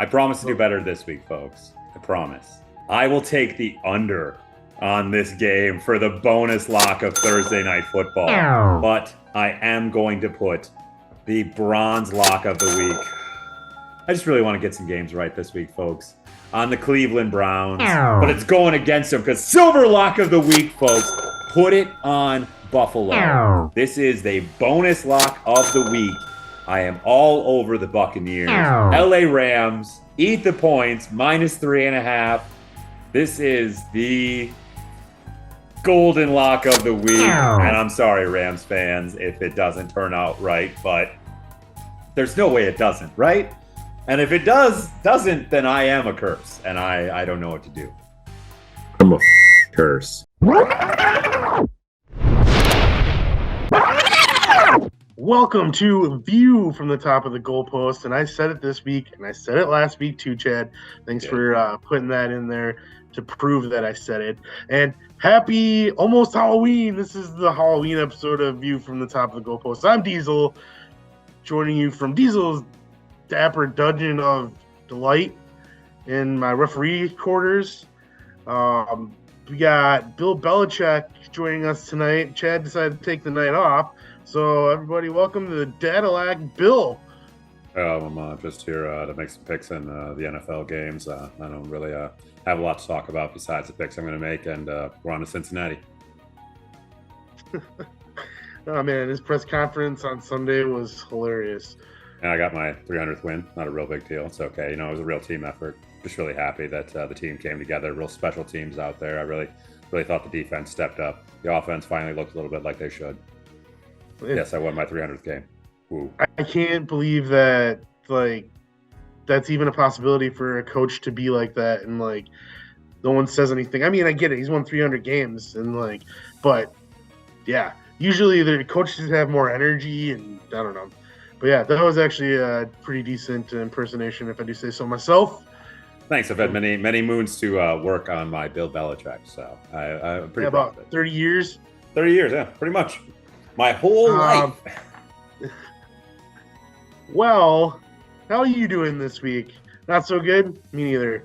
I promise to do better this week, folks. I promise. I will take the under on this game for the bonus lock of Thursday Night Football. But I am going to put the bronze lock of the week. I just really want to get some games right this week, folks. On the Cleveland Browns. But it's going against them because silver lock of the week, folks. Put it on Buffalo. This is the bonus lock of the week. I am all over the Buccaneers. LA Rams, eat the points, -3.5. This is the golden lock of the week. And I'm sorry, Rams fans, if it doesn't turn out right, but there's no way it doesn't, right? And if it doesn't, then I am a curse, and I don't know what to do. I'm a curse. Welcome to View from the Top of the Goalpost, and I said it this week, and I said it last week too, Chad. Thanks for putting that in there to prove that I said it. And happy almost Halloween. This is the Halloween episode of View from the Top of the Goalpost. I'm Diesel, joining you from Diesel's dapper dungeon of delight in my referee quarters. We got Bill Belichick joining us tonight. Chad decided to take the night off. So, everybody, welcome to the Dadillac Bill. I'm just here to make some picks in the NFL games. I don't really have a lot to talk about besides the picks I'm going to make, and we're on to Cincinnati. Oh, man, his press conference on Sunday was hilarious. And I got my 300th win. Not a real big deal. It's okay. You know, it was a real team effort. Just really happy that the team came together. Real special teams out there. I really thought the defense stepped up. The offense finally looked a little bit like they should. Yes, I won my 300th game. Woo. I can't believe that, that's even a possibility for a coach to be like that, and, no one says anything. I mean, I get it. He's won 300 games, and, but, yeah. Usually the coaches have more energy, and I don't know. But, yeah, that was actually a pretty decent impersonation, if I do say so myself. Thanks. I've had many moons to work on my Bill Belichick, so I'm pretty proud of it. About 30 years? 30 years, yeah, pretty much. My whole life. Well, how are you doing this week? Not so good? Me neither.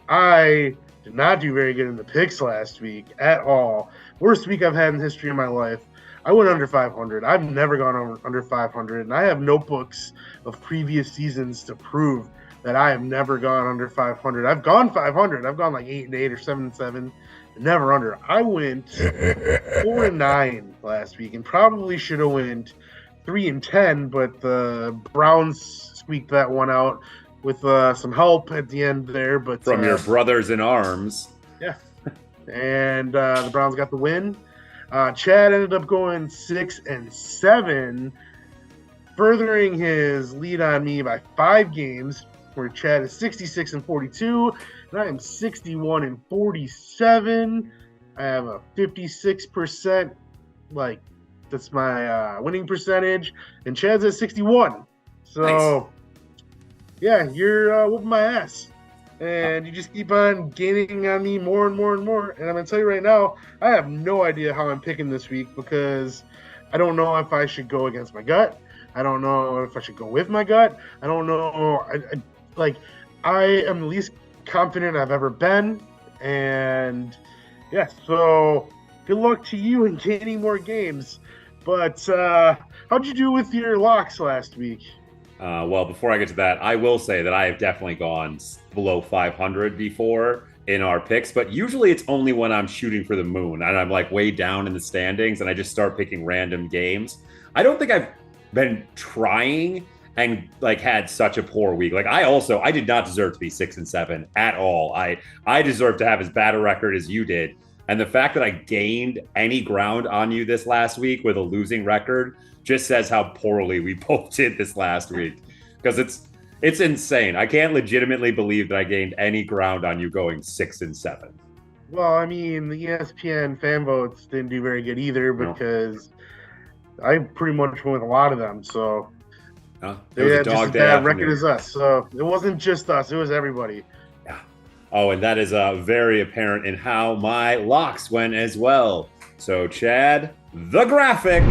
I did not do very good in the picks last week at all. Worst week I've had in the history of my life. I went under 500. I've never gone under 500, and I have notebooks of previous seasons to prove that I have never gone under 500. I've gone 500. I've gone 8-8 or 7-7. Never under. I went 4-9 last week, and probably should have went 3-10, but the Browns squeaked that one out with some help at the end there. But from your brothers in arms, yeah. And the Browns got the win. Chad ended up going 6-7, furthering his lead on me by 5 games. Where Chad is 66-42, and I am 61-47. I have a 56%, that's my winning percentage, and Chad's at 61. So, nice. Yeah, you're whooping my ass, and you just keep on gaining on me more and more and more. And I'm gonna tell you right now, I have no idea how I'm picking this week because I don't know if I should go against my gut. I don't know if I should go with my gut. I don't know. I am the least confident I've ever been, and yeah, so good luck to you in gaining more games. But how'd you do with your locks last week? Well, before I get to that, I will say that I have definitely gone below 500 before in our picks, but usually it's only when I'm shooting for the moon and I'm way down in the standings and I just start picking random games. I don't think I've been trying and had such a poor week. I did not deserve to be 6-7 at all. I deserve to have as bad a record as you did. And the fact that I gained any ground on you this last week with a losing record just says how poorly we both did this last week. Because it's insane. I can't legitimately believe that I gained any ground on you going 6-7. Well, I mean, the ESPN fan votes didn't do very good either because I pretty much went with a lot of them. So It was a dog day bad record as us, so it wasn't just us; it was everybody. Yeah. Oh, and that is very apparent in how my locks went as well. So, Chad, the graphic.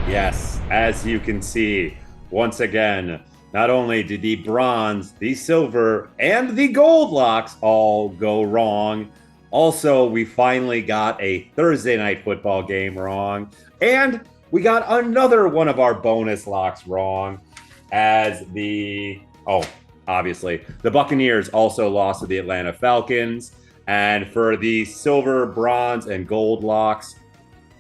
Yes, as you can see, once again, not only did the bronze, the silver, and the gold locks all go wrong, also, we finally got a Thursday night football game wrong. And we got another one of our bonus locks wrong as obviously, the Buccaneers also lost to the Atlanta Falcons. And for the silver, bronze, and gold locks,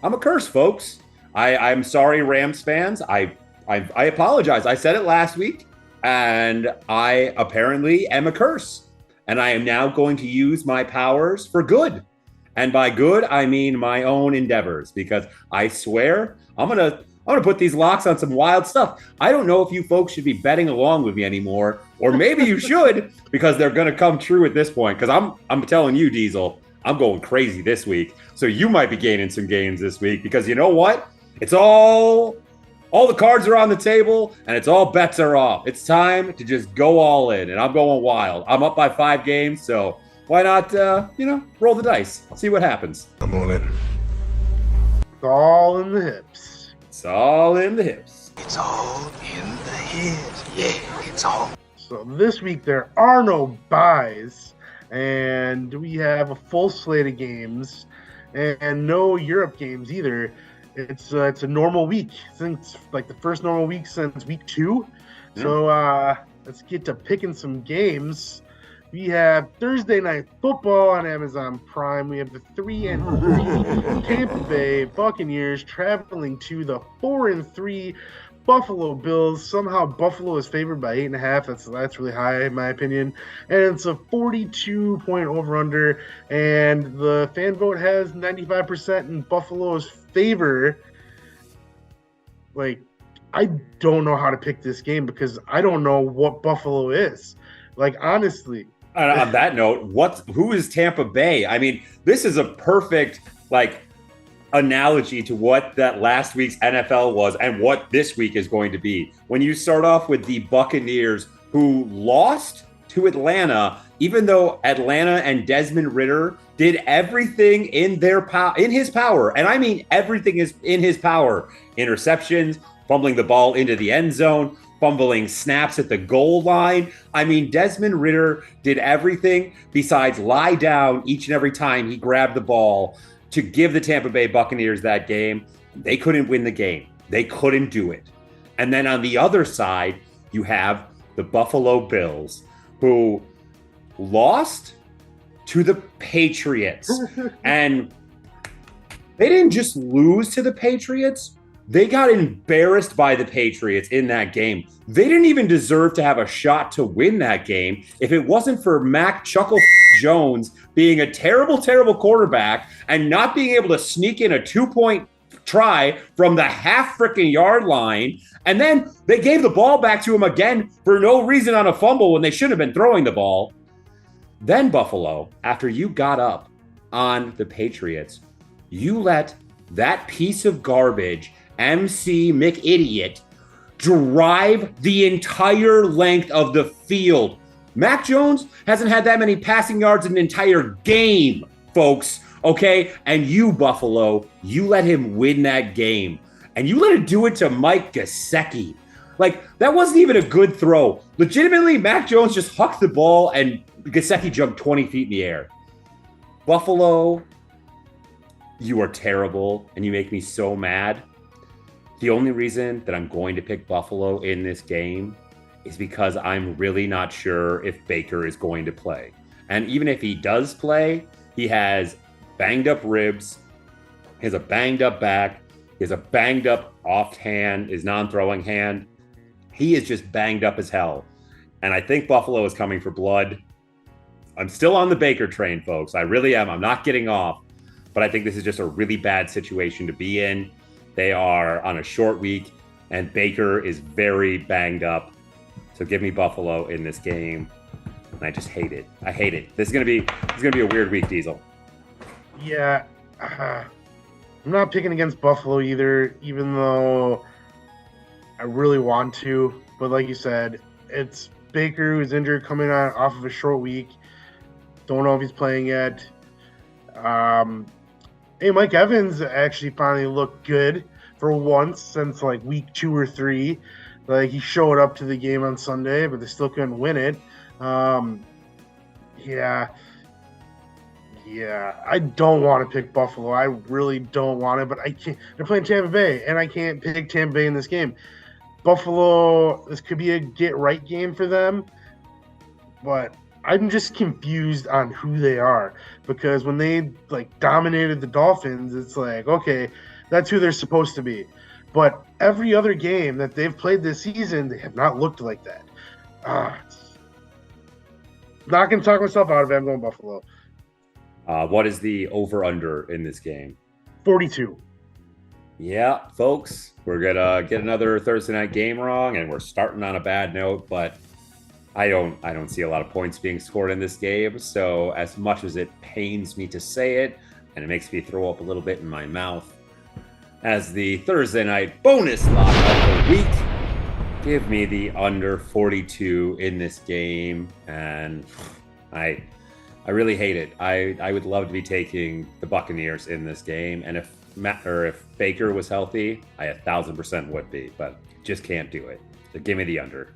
I'm a curse, folks. I'm sorry, Rams fans. I apologize. I said it last week, and I apparently am a curse. And I am now going to use my powers for good. And by good, I mean my own endeavors, because I swear I'm gonna put these locks on some wild stuff. I don't know if you folks should be betting along with me anymore, or maybe you should, because they're gonna come true at this point. Because I'm telling you, Diesel, I'm going crazy this week. So you might be gaining some gains this week, because you know what? It's all the cards are on the table, and it's all bets are off. It's time to just go all in, and I'm going wild. I'm up by 5 games, so why not, roll the dice, see what happens. I'm all in. It's all in the hips. It's all in the hips. It's all in the hips. Yeah, it's all. So this week there are no buys, and we have a full slate of games, and no Europe games either. It's a normal week. Since like the first normal week since week 2. Yeah. So let's get to picking some games. We have Thursday Night Football on Amazon Prime. We have the 3-3 Tampa Bay Buccaneers traveling to the 4-3 Buffalo Bills. Somehow Buffalo is favored by 8.5. That's really high in my opinion. And it's a 42-point over-under. And the fan vote has 95% in Buffalo's favor. Like, I don't know how to pick this game because I don't know what Buffalo is. Like, honestly. On that note, who is Tampa Bay? I mean, this is a perfect, analogy to what that last week's NFL was and what this week is going to be. When you start off with the Buccaneers, who lost to Atlanta, even though Atlanta and Desmond Ridder did everything in his power, and I mean everything is in his power. Interceptions, fumbling the ball into the end zone, fumbling snaps at the goal line. I mean, Desmond Ridder did everything besides lie down each and every time he grabbed the ball to give the Tampa Bay Buccaneers that game. They couldn't win the game. They couldn't do it. And then on the other side, you have the Buffalo Bills, who lost to the Patriots. And they didn't just lose to the Patriots. They got embarrassed by the Patriots in that game. They didn't even deserve to have a shot to win that game if it wasn't for Mac Chuckle Jones being a terrible, terrible quarterback and not being able to sneak in a 2-point try from the half freaking yard line. And then they gave the ball back to him again for no reason on a fumble when they shouldn't have been throwing the ball. Then Buffalo, after you got up on the Patriots, you let that piece of garbage, MC McIdiot, drive the entire length of the field. Mac Jones hasn't had that many passing yards in an entire game, folks, okay? And you, Buffalo, you let him win that game. And you let him do it to Mike Gesicki. That wasn't even a good throw. Legitimately, Mac Jones just hucked the ball and Gesicki jumped 20 feet in the air. Buffalo, you are terrible and you make me so mad. The only reason that I'm going to pick Buffalo in this game is because I'm really not sure if Baker is going to play. And even if he does play, he has banged up ribs, he has a banged up back, he has a banged up off hand, his non-throwing hand. He is just banged up as hell. And I think Buffalo is coming for blood. I'm still on the Baker train, folks. I really am. I'm not getting off. But I think this is just a really bad situation to be in. They are on a short week, and Baker is very banged up. So give me Buffalo in this game. And I just hate it. I hate it. This is gonna be a weird week, Diesel. Yeah, I'm not picking against Buffalo either, even though I really want to. But like you said, it's Baker who's injured, coming off of a short week. Don't know if he's playing yet. Hey, Mike Evans actually finally looked good for once since week 2 or 3. Like, he showed up to the game on Sunday, but they still couldn't win it. Yeah, I don't want to pick Buffalo. I really don't want to, but I can't. They're playing Tampa Bay, and I can't pick Tampa Bay in this game. Buffalo, this could be a get-right game for them, but I'm just confused on who they are, because when they dominated the Dolphins, it's like, okay, that's who they're supposed to be. But every other game that they've played this season, they have not looked like that. Not going to talk myself out of it. I'm going Buffalo. What is the over-under in this game? 42. Yeah, folks, we're going to get another Thursday night game wrong, and we're starting on a bad note, but I don't see a lot of points being scored in this game. So as much as it pains me to say it, and it makes me throw up a little bit in my mouth, as the Thursday night bonus lock of the week, give me the under 42 in this game. And I really hate it. I would love to be taking the Buccaneers in this game. And if Baker was healthy, I 1,000% would be, but just can't do it. So give me the under.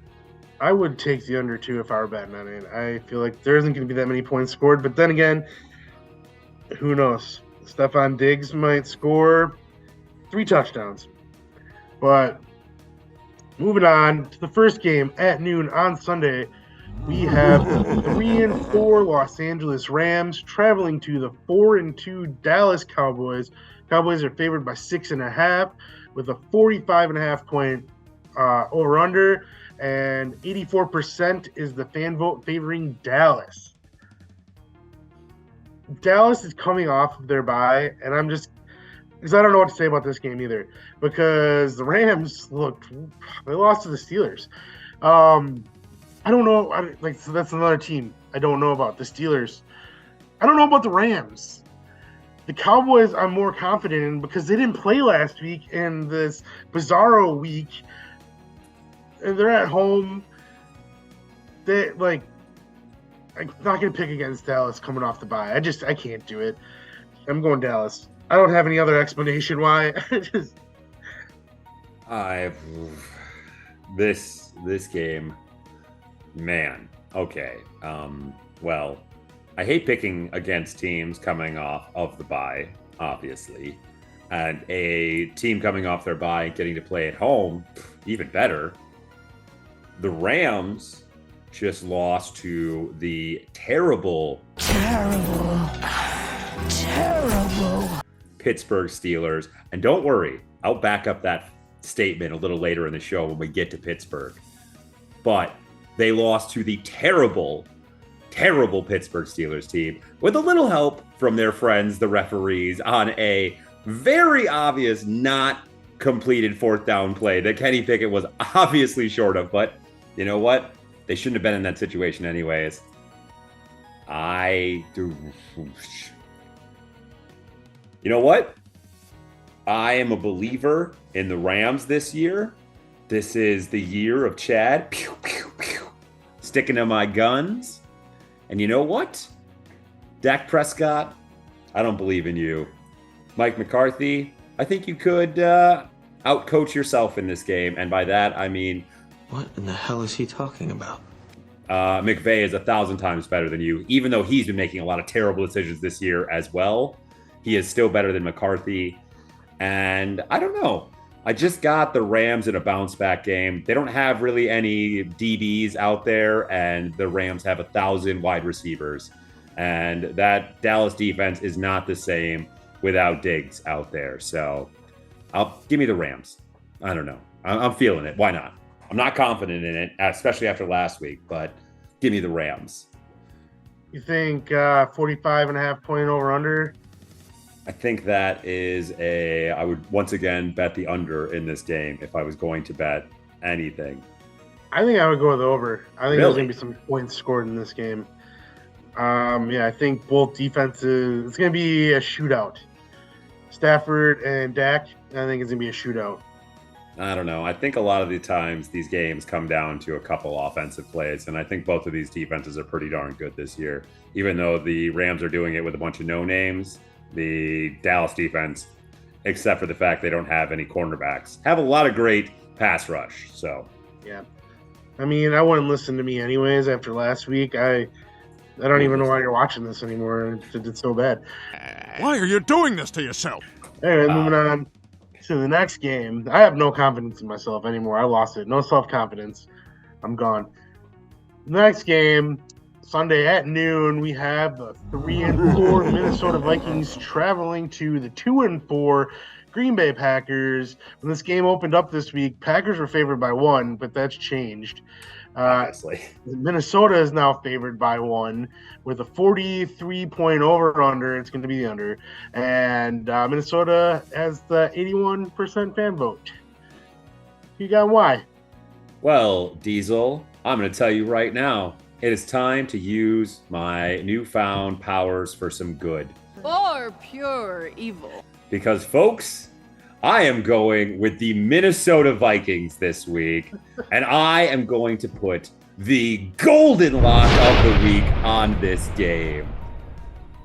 I would take the under too if I were betting on it. I feel like there isn't going to be that many points scored, but then again, who knows? Stephon Diggs might score 3 touchdowns. But moving on to the first game at noon on Sunday, we have 3-4 Los Angeles Rams traveling to the 4-2 Dallas Cowboys. Cowboys are favored by 6.5 with a 45.5 point over-under, and 84% is the fan vote favoring Dallas. Dallas is coming off of their bye, and I'm just because I don't know what to say about this game either, because the Rams they lost to the Steelers. I don't know. So that's another team I don't know about. The Steelers. I don't know about the Rams. The Cowboys I'm more confident in because they didn't play last week in this bizarro week. And they're at home. I'm not going to pick against Dallas coming off the bye. I can't do it. I'm going Dallas. I don't have any other explanation why. This game, man. Okay. Well, I hate picking against teams coming off of the bye, obviously. And a team coming off their bye and getting to play at home, even better. The Rams just lost to the terrible Pittsburgh Steelers. And don't worry, I'll back up that statement a little later in the show when we get to Pittsburgh. But they lost to the terrible Pittsburgh Steelers team with a little help from their friends, the referees, on a very obvious not completed 4th down play that Kenny Pickett was obviously short of. But you know what? They shouldn't have been in that situation anyways. You know what? I am a believer in the Rams this year. This is the year of Chad. Pew, pew, pew. Sticking to my guns. And you know what? Dak Prescott, I don't believe in you. Mike McCarthy, I think you could outcoach yourself in this game. And by that, I mean... What in the hell is he talking about? McVay is 1,000 times better than you, even though he's been making a lot of terrible decisions this year as well. He is still better than McCarthy. And I don't know. I just got the Rams in a bounce back game. They don't have really any DBs out there, and the Rams have 1,000 wide receivers. And that Dallas defense is not the same without Diggs out there. So give me the Rams. I don't know. I'm feeling it. Why not? I'm not confident in it, especially after last week, but give me the Rams. You think 45.5 point over under? I think that is I would once again bet the under in this game if I was going to bet anything. I think I would go with over. I think Really? there's going to be some points scored in this game. I think both defenses, it's going to be a shootout. Stafford and Dak, I think it's going to be a shootout. I don't know. I think a lot of the times these games come down to a couple offensive plays, and I think both of these defenses are pretty darn good this year. Even though the Rams are doing it with a bunch of no-names, the Dallas defense, except for the fact they don't have any cornerbacks, have a lot of great pass rush. So Yeah. I mean, I wouldn't listen to me anyways after last week. I don't even know why you're watching this anymore. It's so bad. Why are you doing this to yourself? Anyway, moving on to the next game. I have no confidence in myself anymore. I lost it. No self-confidence. I'm gone. Next game, Sunday at noon, we have the 3-4 Minnesota Vikings traveling to the 2-4 Green Bay Packers. When this game opened up this week, Packers were favored by 1, but that's changed. Honestly. Minnesota is now favored by 1 with a 43-point over-under. It's going to be the under. And Minnesota has the 81% fan vote. You got why? Well, Diesel, I'm going to tell you right now, it is time to use my newfound powers for some good. Or pure evil. Because, folks, I am going with the Minnesota Vikings this week, and I am going to put the golden lock of the week on this game.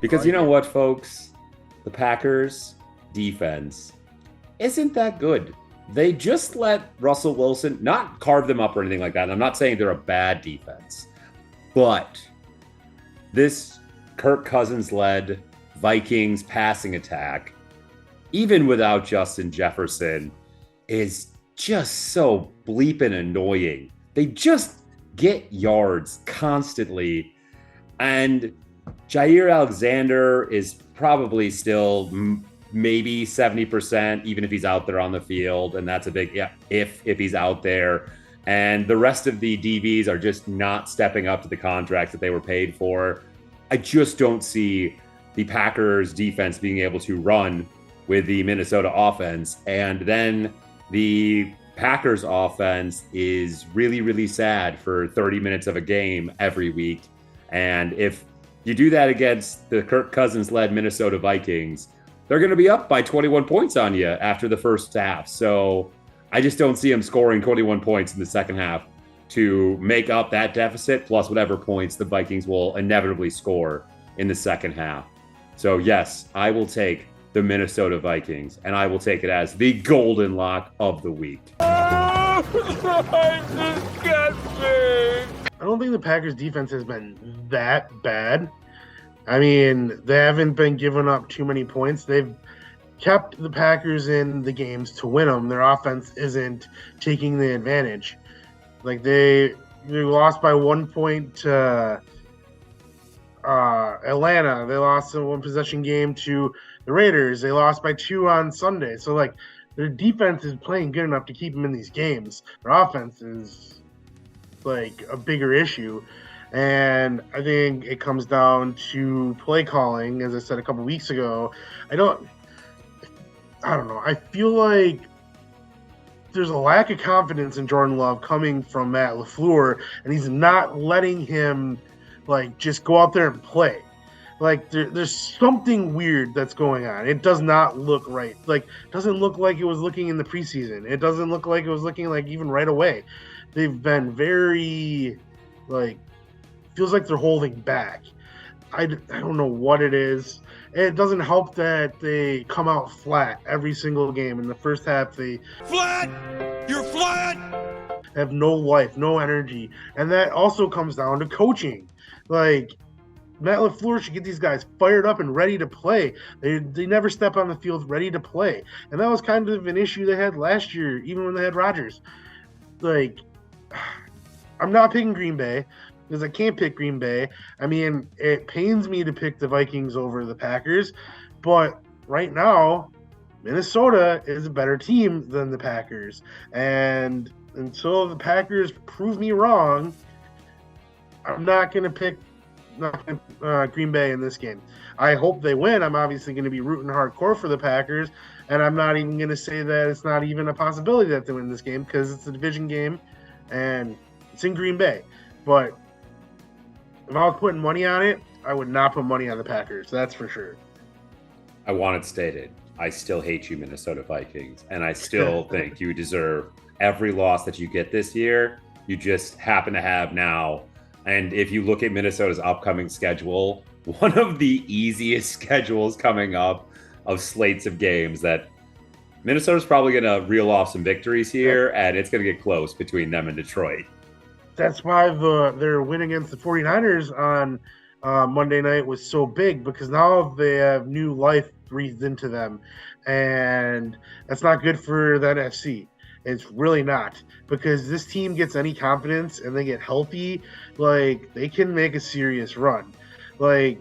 Because you know what, folks? The Packers defense isn't that good. They just let Russell Wilson not carve them up or anything like that. I'm not saying they're a bad defense, but this Kirk Cousins-led Vikings passing attack, even without Justin Jefferson, is just so bleeping annoying. They just get yards constantly. And Jair Alexander is probably still maybe 70%, even if he's out there on the field. And that's a big if he's out there. And the rest of the DBs are just not stepping up to the contracts that they were paid for. I just don't see the Packers defense being able to run with the Minnesota offense. And then the Packers offense is really, really sad for 30 minutes of a game every week. And if you do that against the Kirk Cousins-led Minnesota Vikings, they're going to be up by 21 points on you after the first half. So I just don't see them scoring 21 points in the second half to make up that deficit, plus whatever points the Vikings will inevitably score in the second half. So yes, I will take the Minnesota Vikings, and I will take it as the golden lock of the week. I don't think the Packers defense has been that bad. I mean, they haven't been giving up too many points. They've kept the Packers in the games to win them. Their offense isn't taking the advantage. Like they lost by 1 point to Atlanta. They lost a one possession game to the Raiders. They lost by 2 on Sunday. So like their defense is playing good enough to keep them in these games. Their offense is like a bigger issue. And I think it comes down to play calling, as I said a couple weeks ago. I don't know. I feel like there's a lack of confidence in Jordan Love coming from Matt LaFleur, and he's not letting him like just go out there and play. Like there's something weird that's going on. It does not look right. Like it doesn't look like it was looking in the preseason. It doesn't look like it was looking like even right away. They've been very like feels like they're holding back. I don't know what it is. It doesn't help that they come out flat every single game. In the first half, they Flat! You're flat! have no life, no energy. And that also comes down to coaching. Like, Matt LaFleur should get these guys fired up and ready to play. They never step on the field ready to play. And that was kind of an issue they had last year, even when they had Rodgers. Like, I'm not picking Green Bay because I can't pick Green Bay. I mean, it pains me to pick the Vikings over the Packers, but right now, Minnesota is a better team than the Packers. And until the Packers prove me wrong, I'm not going to pick Green Bay in this game. I hope they win. I'm obviously going to be rooting hardcore for the Packers, and I'm not even going to say that it's not even a possibility that they win this game because it's a division game, and it's in Green Bay. But if I was putting money on it, I would not put money on the Packers. That's for sure. I want it stated. I still hate you, Minnesota Vikings, and I still think you deserve every loss that you get this year. You just happen to have now. And if you look at Minnesota's upcoming schedule, one of the easiest schedules coming up of slates of games that Minnesota's probably going to reel off some victories here, and it's going to get close between them and Detroit. That's why their win against the 49ers on Monday night was so big, because now they have new life breathed into them, and that's not good for the NFC. It's really not, because this team gets any confidence and they get healthy, like they can make a serious run. Like,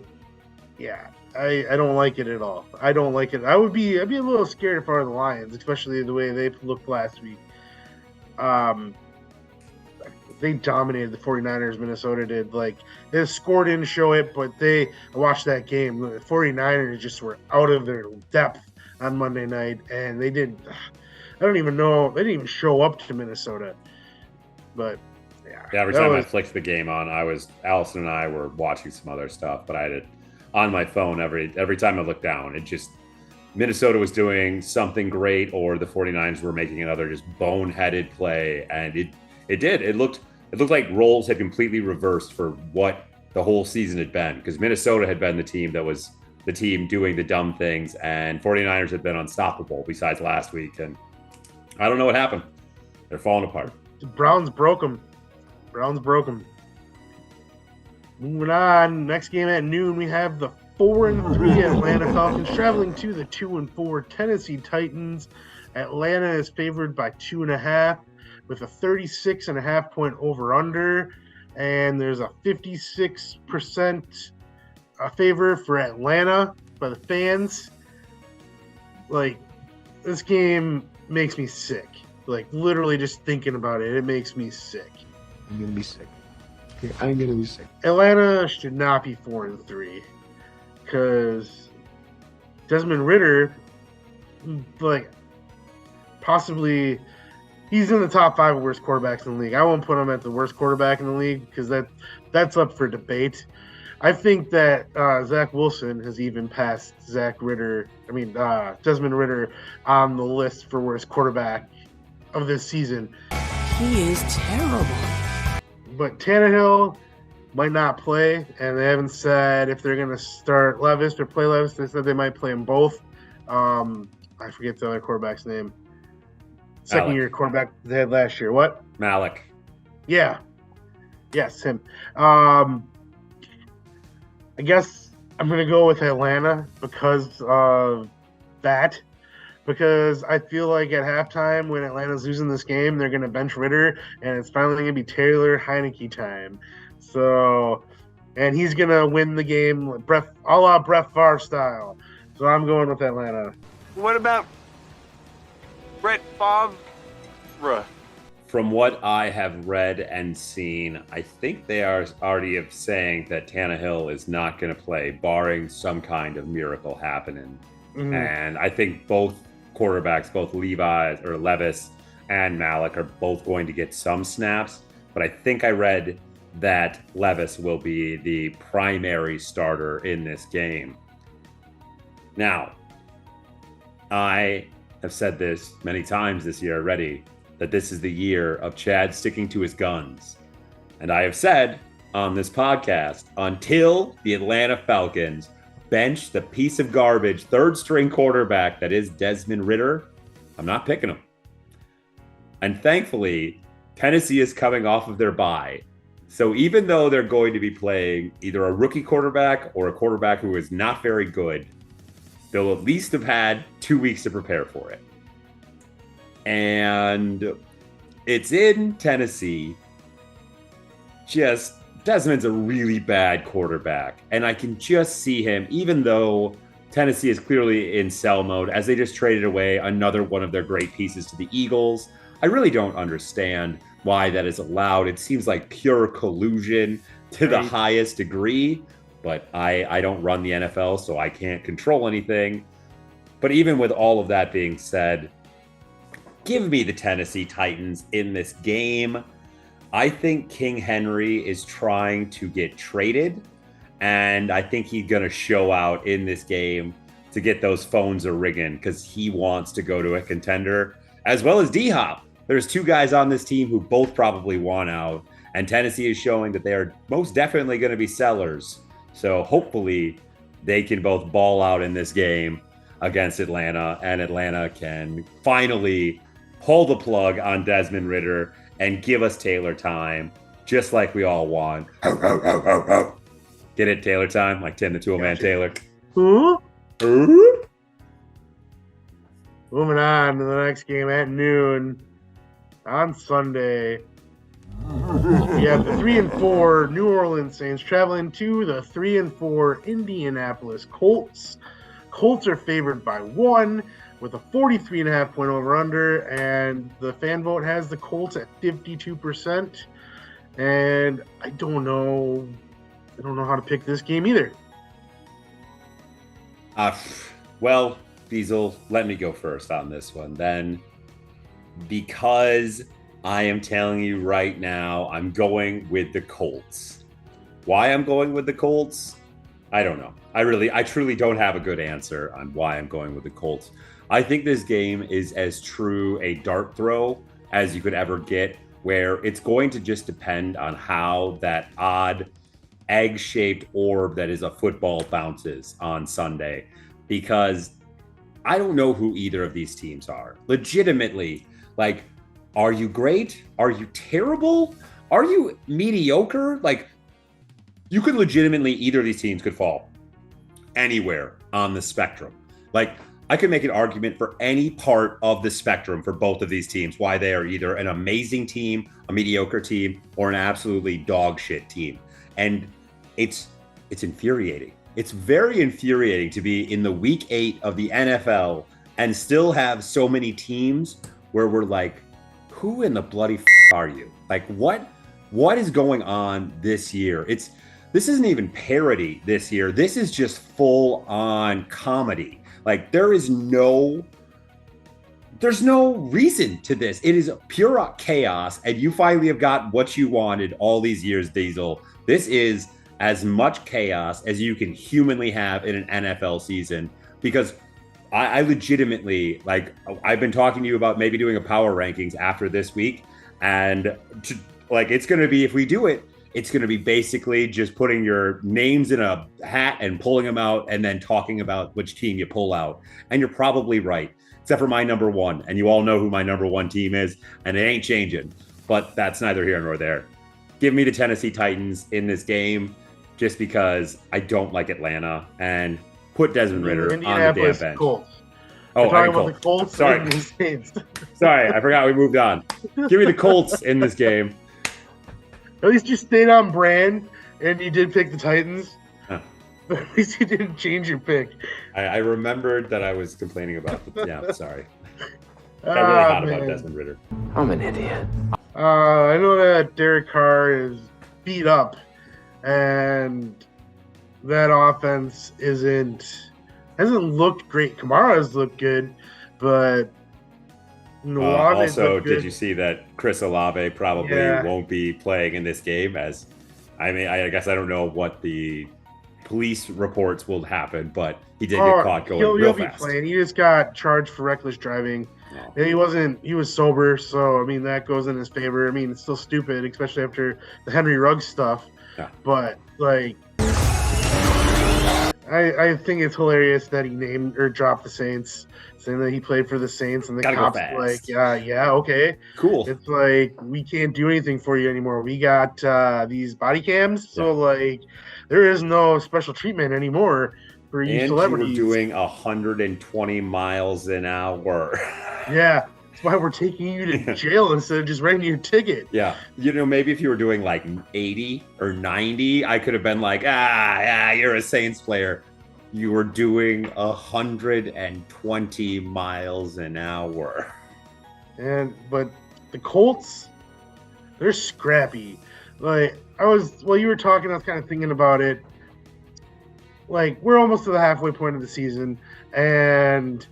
yeah, I don't like it at all. I don't like it. I'd be a little scared if I were the Lions, especially the way they looked last week. They dominated the 49ers, Minnesota did. Like, the score didn't show it, but I watched that game. The 49ers just were out of their depth on Monday night, and they didn't. I don't even know. They didn't even show up to Minnesota. But, yeah. Every time I flicked the game on, Allison and I were watching some other stuff, but I had it on my phone every time I looked down. It just, Minnesota was doing something great, or the 49ers were making another just boneheaded play, and it did. It looked like roles had completely reversed for what the whole season had been, because Minnesota had been the team that was the team doing the dumb things, and 49ers had been unstoppable besides last week, and I don't know what happened. They're falling apart. The Browns broke them. Moving on, next game at noon, we have the 4-3 Atlanta Falcons traveling to the 2-4 Tennessee Titans. Atlanta is favored by 2.5 with a 36.5 point over-under, and there's a 56% favor for Atlanta by the fans. Like, this game makes me sick. Like, literally just thinking about it, it makes me sick. I'm gonna be sick. I'm gonna be sick. Atlanta should not be 4-3, because Desmond Ridder, like, possibly he's in the top 5 worst quarterbacks in the league. I won't put him at the worst quarterback in the league, because that's up for debate. I think that Zach Wilson has even passed Desmond Ridder on the list for worst quarterback of this season. He is terrible. But Tannehill might not play, and they haven't said if they're going to start Levis or play Levis. They said they might play them both. I forget the other quarterback's name. Second-year quarterback they had last year. What? Malik. Yeah. Yes, him. I guess I'm going to go with Atlanta because of that. Because I feel like at halftime, when Atlanta's losing this game, they're going to bench Ridder, and it's finally going to be Taylor Heineke time. So, and he's going to win the game a la Brett Favre style. So I'm going with Atlanta. What about Brett Favre? From what I have read and seen, I think they are already saying that Tannehill is not going to play, barring some kind of miracle happening. Mm-hmm. And I think both quarterbacks, both Levis and Malik, are both going to get some snaps. But I think I read that Levis will be the primary starter in this game. Now, I have said this many times this year already, that this is the year of Chad sticking to his guns. And I have said on this podcast, until the Atlanta Falcons bench the piece of garbage third-string quarterback that is Desmond Ridder, I'm not picking him. And thankfully, Tennessee is coming off of their bye. So even though they're going to be playing either a rookie quarterback or a quarterback who is not very good, they'll at least have had 2 weeks to prepare for it. And it's in Tennessee. Desmond's a really bad quarterback. And I can just see him, even though Tennessee is clearly in sell mode, as they just traded away another one of their great pieces to the Eagles. I really don't understand why that is allowed. It seems like pure collusion to the highest degree. But I don't run the NFL, so I can't control anything. But even with all of that being said, give me the Tennessee Titans in this game. I think King Henry is trying to get traded, and I think he's going to show out in this game to get those phones a ringing, because he wants to go to a contender, as well as D-Hop. There's 2 guys on this team who both probably want out, and Tennessee is showing that they are most definitely going to be sellers. So hopefully they can both ball out in this game. against Atlanta, and Atlanta can finally pull the plug on Desmond Ridder and give us Taylor time, just like we all want. Get it, Taylor time? Like Tim the Toolman Taylor. Who? Ooh. Moving on to the next game at noon on Sunday. We have the 3-4 New Orleans Saints traveling to the 3-4 Indianapolis Colts. Colts are favored by 1 with a 43.5 point over under, and the fan vote has the Colts at 52%. And I don't know how to pick this game either. Well, Diesel, let me go first on this one then, because I am telling you right now, I'm going with the Colts. Why I'm going with the Colts? I don't know. I truly don't have a good answer on why I'm going with the Colts. I think this game is as true a dart throw as you could ever get, where it's going to just depend on how that odd egg-shaped orb that is a football bounces on Sunday, because I don't know who either of these teams are. Legitimately, like, are you great? Are you terrible? Are you mediocre? Like, you could legitimately, either of these teams could fall anywhere on the spectrum. Like, I could make an argument for any part of the spectrum for both of these teams, why they are either an amazing team, a mediocre team, or an absolutely dog shit team. And it's infuriating. It's very infuriating to be in the week 8 of the NFL and still have so many teams where we're like, who in the bloody are you? Like, what is going on this year? This isn't even parody this year. This is just full on comedy. Like, there's no reason to this. It is pure chaos, and you finally have got what you wanted all these years, Diesel. This is as much chaos as you can humanly have in an NFL season, because I legitimately, like, I've been talking to you about maybe doing a power rankings after this week, and it's going to be, if we do it, it's going to be basically just putting your names in a hat and pulling them out and then talking about which team you pull out. And you're probably right, except for my number one. And you all know who my number one team is, and it ain't changing. But that's neither here nor there. Give me the Tennessee Titans in this game, just because I don't like Atlanta, and put Desmond Ritter on the damn bench. Colts. Oh, talking about the Colts. Sorry. And the Saints. Sorry, I forgot we moved on. Give me the Colts in this game. At least you stayed on brand, and you did pick the Titans. Huh. But at least you didn't change your pick. I remembered that I was complaining about the, yeah, sorry. Got really hot about Desmond Ritter. I'm an idiot. I know that Derek Carr is beat up, and that offense hasn't looked great. Kamara's looked good, but also, did you see that Chris Olave probably won't be playing in this game? As I mean, I guess I don't know what the police reports will happen, but he did get caught going real fast. He'll be playing. He just got charged for reckless driving. Oh. And he was sober, so I mean that goes in his favor. I mean, it's still stupid, especially after the Henry Ruggs stuff. Yeah. But like, I think it's hilarious that he named or dropped the Saints, saying that he played for the Saints, and the cops like, yeah, okay, cool. It's like, we can't do anything for you anymore. We got these body cams, so like, there is no special treatment anymore for you celebrities. You were doing 120 miles an hour. Yeah. That's why we're taking you to jail instead of just writing your ticket. Yeah. Maybe if you were doing like 80 or 90, I could have been like, you're a Saints player. You were doing 120 miles an hour. But the Colts, they're scrappy. Like, while you were talking, I was kind of thinking about it. Like, we're almost to the halfway point of the season, and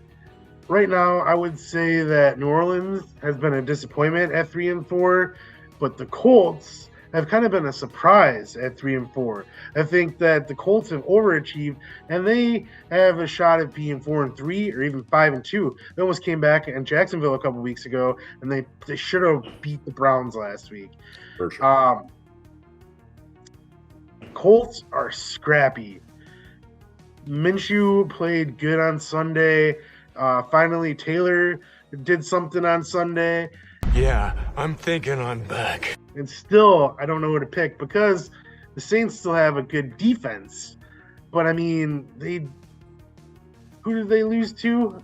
right now, I would say that New Orleans has been a disappointment at 3-4, but the Colts have kind of been a surprise at 3-4. I think that the Colts have overachieved, and they have a shot at being 4-3 or even 5-2. They almost came back in Jacksonville a couple weeks ago, and they should have beat the Browns last week. For sure. Colts are scrappy. Minshew played good on Sunday. Finally, Taylor did something on Sunday. Yeah, I'm thinking I'm back. And still, I don't know who to pick because the Saints still have a good defense. But, I mean, who did they lose to?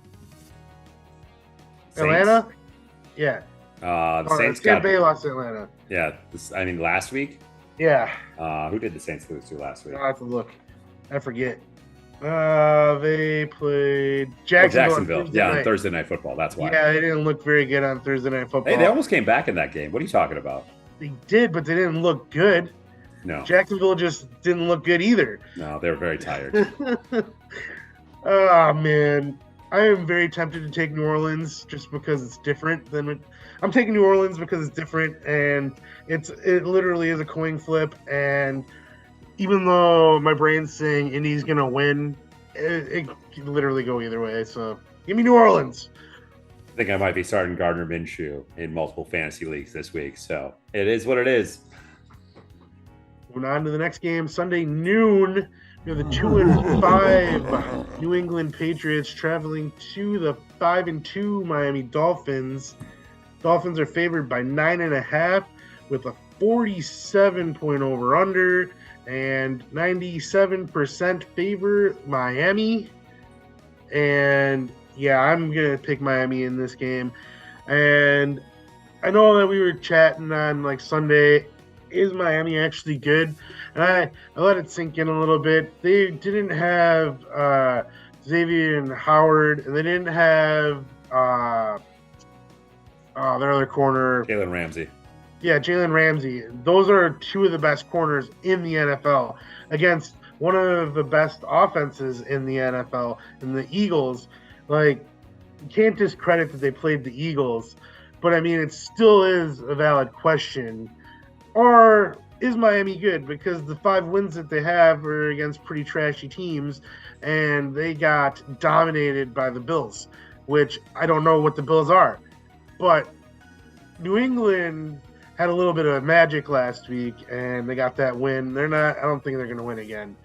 Saints. Atlanta? Yeah. The Saints Tampa got. Bay lost to Atlanta. Yeah, last week. Yeah. Who did the Saints lose to last week? I'll have to look. I forget. They played Jacksonville. On Thursday Night Football. That's why. Yeah, they didn't look very good on Thursday Night Football. Hey, they almost came back in that game. What are you talking about? They did, but they didn't look good. No. Jacksonville just didn't look good either. No, they were very tired. Oh, man. I am very tempted to take New Orleans just because it's different I'm taking New Orleans because it's different, and it literally is a coin flip, and even though my brain's saying Indy's going to win, it can literally go either way. So give me New Orleans. I think I might be starting Gardner Minshew in multiple fantasy leagues this week. So it is what it is. Moving on to the next game, Sunday noon. We have the 2-5 New England Patriots traveling to the 5-2 Miami Dolphins. Dolphins are favored by 9.5 with a 47-point over-under. And 97% favor Miami. And yeah, I'm going to pick Miami in this game. And I know that we were chatting on like Sunday, is Miami actually good? And I let it sink in a little bit. They didn't have Xavier and Howard, and they didn't have their other corner. Jalen Ramsey. Yeah, Jalen Ramsey. Those are two of the best corners in the NFL against one of the best offenses in the NFL, in the Eagles. Like, you can't discredit that they played the Eagles, but I mean, it still is a valid question. Or is Miami good? Because the 5 wins that they have are against pretty trashy teams, and they got dominated by the Bills, which I don't know what the Bills are. But New England had a little bit of magic last week, and they got that win. I don't think they're going to win again.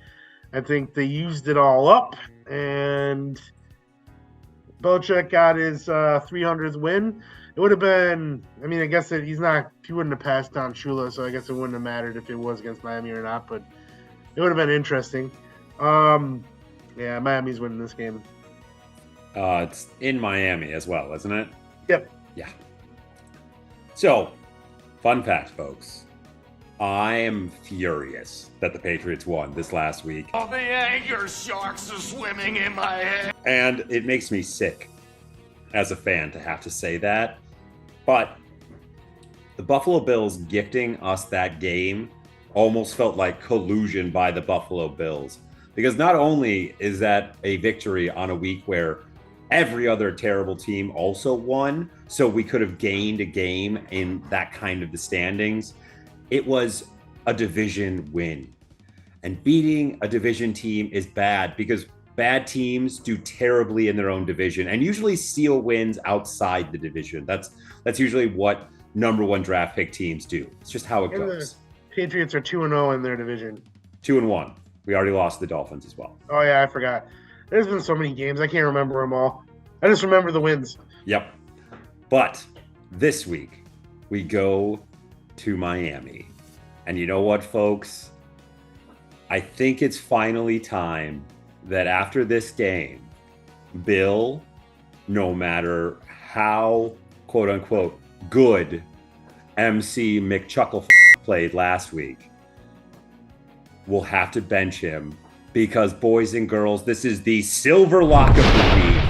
I think they used it all up, and Belichick got his 300th win. It would have been, I mean, I guess he wouldn't have passed down Shula, so I guess it wouldn't have mattered if it was against Miami or not, but it would have been interesting. Yeah, Miami's winning this game. It's in Miami as well, isn't it? Yep. Yeah. So, fun fact, folks. I am furious that the Patriots won this last week. All the anger sharks are swimming in my head. And it makes me sick as a fan to have to say that. But the Buffalo Bills gifting us that game almost felt like collusion by the Buffalo Bills. Because not only is that a victory on a week where every other terrible team also won, so we could have gained a game in that kind of the standings, it was a division win. And beating a division team is bad because bad teams do terribly in their own division and usually steal wins outside the division. That's usually what number 1 draft pick teams do. It's just how it goes. The Patriots are 2-0 in their division. 2-1. We already lost the Dolphins as well. Oh, yeah, I forgot. There's been so many games. I can't remember them all. I just remember the wins. Yep. But this week, we go to Miami. And you know what, folks? I think it's finally time that after this game, Bill, no matter how, quote unquote, good MC McChuckle played last week, will have to bench him because, boys and girls, this is the silver lock of the week.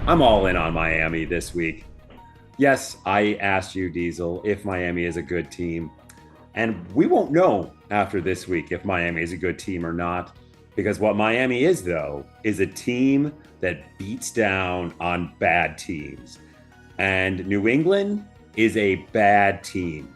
I'm all in on Miami this week. Yes, I asked you, Diesel, if Miami is a good team. And we won't know after this week if Miami is a good team or not. Because what Miami is, though, is a team that beats down on bad teams. And New England is a bad team.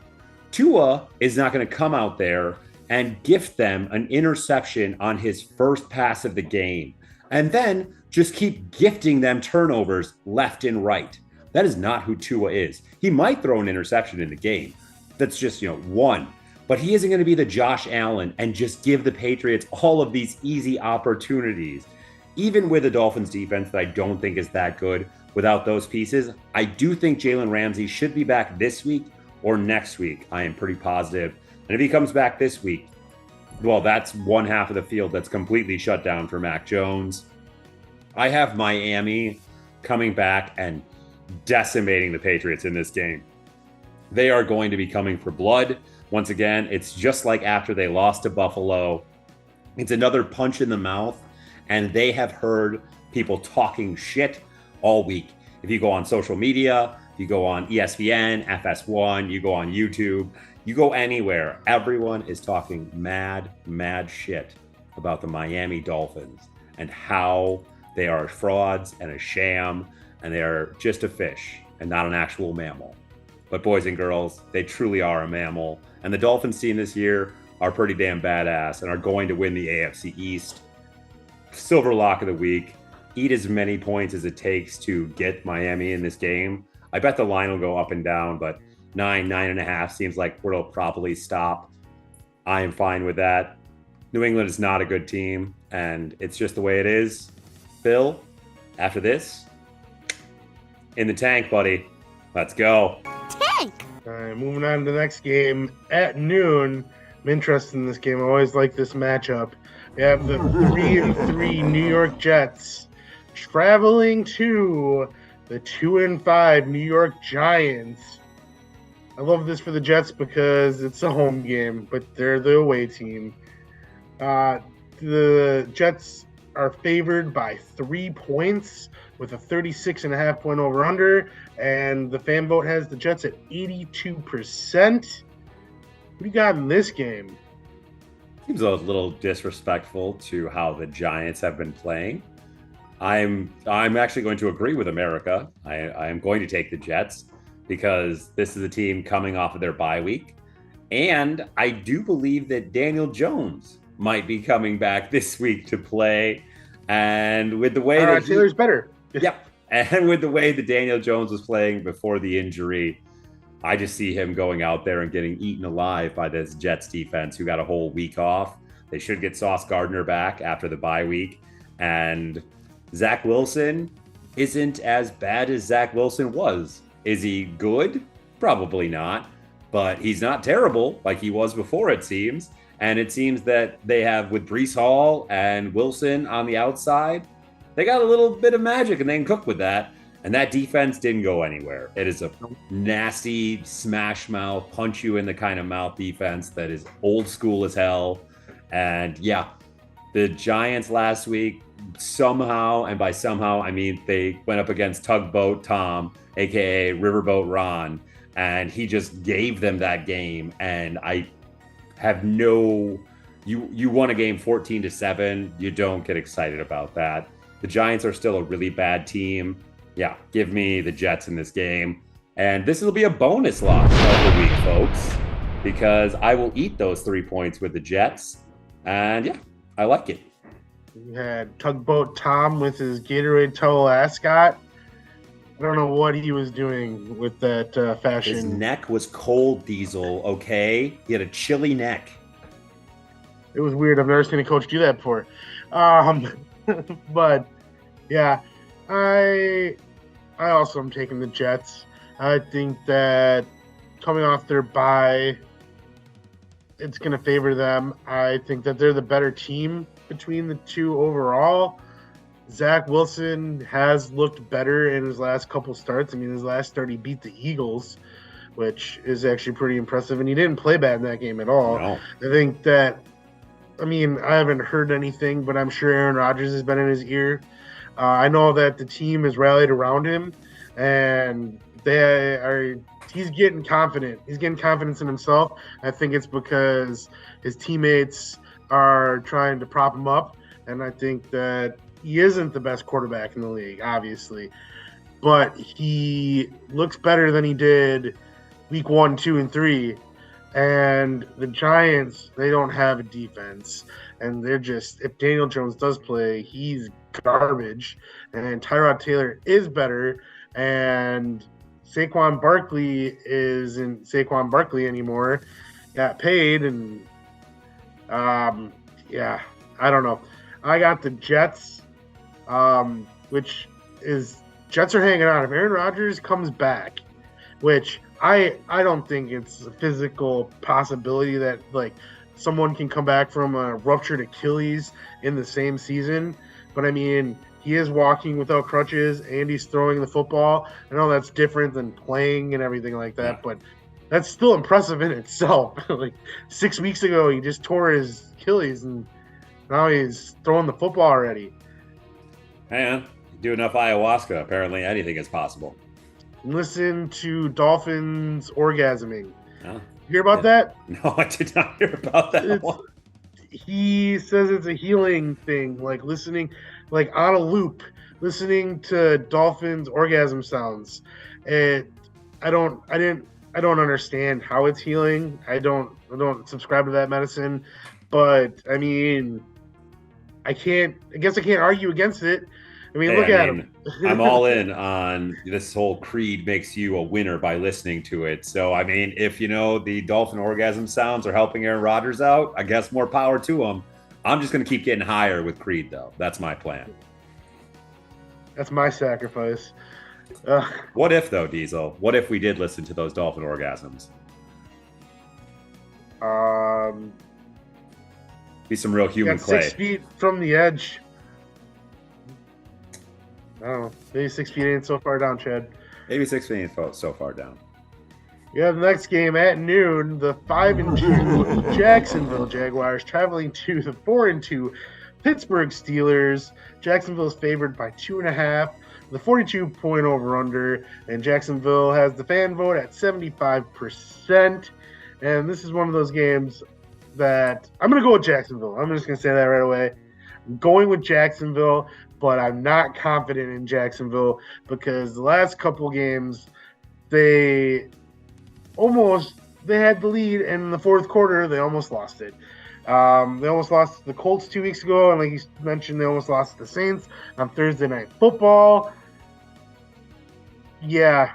Tua is not going to come out there and gift them an interception on his first pass of the game, and then just keep gifting them turnovers left and right. That is not who Tua is. He might throw an interception in the game. That's just, one. but he isn't going to be the Josh Allen and just give the Patriots all of these easy opportunities. Even with the Dolphins defense that I don't think is that good without those pieces, I do think Jalen Ramsey should be back this week or next week. I am pretty positive. And if he comes back this week, well, that's one half of the field that's completely shut down for Mac Jones. I have Miami coming back and decimating the Patriots in this game. They are going to be coming for blood. Once again, it's just like after they lost to Buffalo. It's another punch in the mouth, and they have heard people talking shit all week. If you go on social media, if you go on ESPN, FS1, you go on YouTube, you go anywhere, everyone is talking mad shit about the Miami Dolphins and how they are frauds and a sham, and they are just a fish and not an actual mammal. But boys and girls, they truly are a mammal. And the Dolphins team this year are pretty damn badass and are going to win the AFC East. Silver lock of the week. Eat as many points as it takes to get Miami in this game. I bet the line will go up and down, but 9.5 seems like where it'll probably stop. I am fine with that. New England is not a good team, and it's just the way it is. Phil, after this, in the tank, buddy. Let's go. All right, moving on to the next game at noon. I'm interested in this game. I always like this matchup. We have the 3-3 New York Jets traveling to the 2-5 New York Giants. I love this for the Jets because it's a home game, but they're the away team. The Jets are favored by 3 points with a 36.5 point over-under, and the fan vote has the Jets at 82%. What do you got in this game? Seems a little disrespectful to how the Giants have been playing. I'm actually going to agree with America. I am going to take the Jets because this is a team coming off of their bye week. And I do believe that Daniel Jones might be coming back this week to play. And with the way that Taylor's better. Yep. And with the way that Daniel Jones was playing before the injury, I just see him going out there and getting eaten alive by this Jets defense who got a whole week off. They should get Sauce Gardner back after the bye week. And Zach Wilson isn't as bad as Zach Wilson was. Is he good? Probably not. But he's not terrible like he was before, it seems. And it seems that they have, with Breece Hall and Wilson on the outside, they got a little bit of magic and they can cook with that. And that defense didn't go anywhere. It is a nasty smash mouth, punch you in the kind of mouth defense that is old school as hell. And yeah, the Giants last week, somehow, and by somehow, I mean they went up against Tugboat Tom, aka Riverboat Ron, and he just gave them that game. And I have no, you won a game 14-7. You don't get excited about that. The Giants are still a really bad team. Yeah, give me the Jets in this game. And this will be a bonus lock of the week, folks, because I will eat those 3 points with the Jets. And yeah, I like it. You had Tugboat Tom with his Gatorade towel ascot. I don't know what he was doing with that fashion. His neck was cold, Diesel, okay? He had a chilly neck. It was weird. I've never seen a coach do that before. But yeah, I also am taking the Jets. I think that coming off their bye, it's going to favor them. I think that they're the better team between the two overall. Zach Wilson has looked better in his last couple starts. I mean, his last start, he beat the Eagles, which is actually pretty impressive. And he didn't play bad in that game at all. No. I think that, I mean, I haven't heard anything, but I'm sure Aaron Rodgers has been in his ear. I know that the team has rallied around him, and he's getting confident. He's getting confidence in himself. I think it's because his teammates are trying to prop him up, and I think that he isn't the best quarterback in the league, obviously, but he looks better than he did week 1, 2, and 3. And the Giants, they don't have a defense, and they're just, if Daniel Jones does play, he's garbage, and Tyrod Taylor is better, and Saquon Barkley isn't Saquon Barkley anymore. got paid, and yeah, I don't know. I got the Jets, which is Jets are hanging on. If Aaron Rodgers comes back, which I don't think it's a physical possibility that like someone can come back from a ruptured Achilles in the same season. But I mean, he is walking without crutches and he's throwing the football. I know that's different than playing and everything like that, but that's still impressive in itself. Like 6 weeks ago, he just tore his Achilles and now he's throwing the football already. Man, do enough ayahuasca. Apparently anything is possible. Listen to dolphins orgasming. Oh, You hear about that? no, I did not hear about that It's- one. He says it's a healing thing, like listening, like on a loop, listening to dolphins orgasm sounds. I don't understand how it's healing. I don't subscribe to that medicine, but I mean, I guess I can't argue against it. I mean, Hey, look I at mean, him. I'm all in on this whole creed makes you a winner by listening to it. So, I mean, if the dolphin orgasm sounds are helping Aaron Rodgers out, I guess more power to him. I'm just going to keep getting higher with Creed, though. That's my plan. That's my sacrifice. What if, though, Diesel? What if we did listen to those dolphin orgasms? Be some real human Got clay. 6 feet from the edge. I don't know. Maybe 6 feet ain't so far down, Chad. Maybe 6 feet so far down. We have the next game at noon. The 5-2 Jacksonville Jaguars traveling to the 4-2 Pittsburgh Steelers. Jacksonville is favored by 2.5. The 42-point over/under, and Jacksonville has the fan vote at 75%. And this is one of those games that I'm going to go with Jacksonville. I'm just going to say that right away. I'm going with Jacksonville, but I'm not confident in Jacksonville because the last couple games they had the lead, and in the fourth quarter they almost lost it. They almost lost to the Colts 2 weeks ago, and like you mentioned, they almost lost to the Saints on Thursday Night Football. Yeah,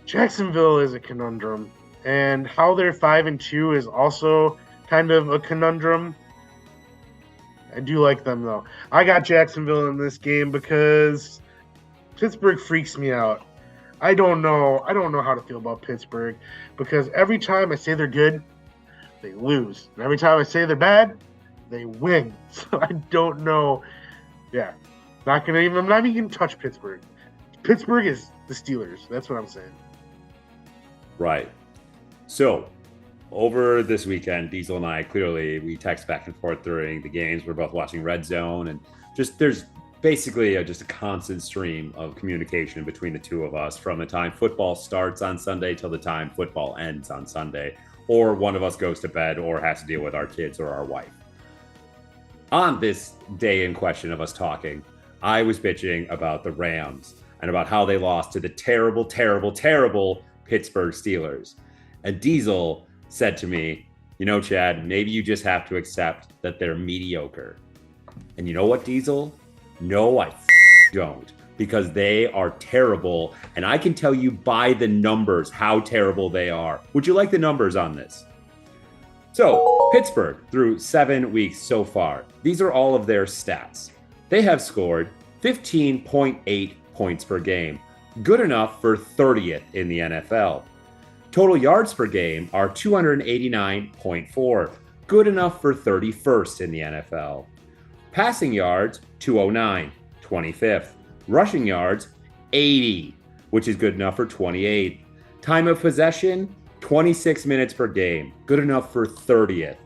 Jacksonville is a conundrum, and how they're 5-2 is also kind of a conundrum. I do like them though. I got Jacksonville in this game because Pittsburgh freaks me out. I don't know how to feel about Pittsburgh because every time I say they're good, they lose. And every time I say they're bad, they win. So I don't know. Yeah. I'm not even gonna touch Pittsburgh. Pittsburgh is the Steelers. That's what I'm saying. Right. So, over this weekend, Diesel and I we text back and forth during the games. We're both watching Red Zone, and there's basically just a constant stream of communication between the two of us from the time football starts on Sunday till the time football ends on Sunday, or one of us goes to bed or has to deal with our kids or our wife. On this day in question of us talking, I was bitching about the Rams and about how they lost to the terrible, terrible, terrible Pittsburgh Steelers. And Diesel said to me, Chad, maybe you just have to accept that they're mediocre. And you know what, Diesel? No, I don't, because they are terrible. And I can tell you by the numbers how terrible they are. Would you like the numbers on this? So, Pittsburgh, through 7 weeks so far, these are all of their stats. They have scored 15.8 points per game, good enough for 30th in the NFL. Total yards per game are 289.4, good enough for 31st in the NFL. Passing yards, 209, 25th. Rushing yards, 80, which is good enough for 28th. Time of possession, 26 minutes per game, good enough for 30th.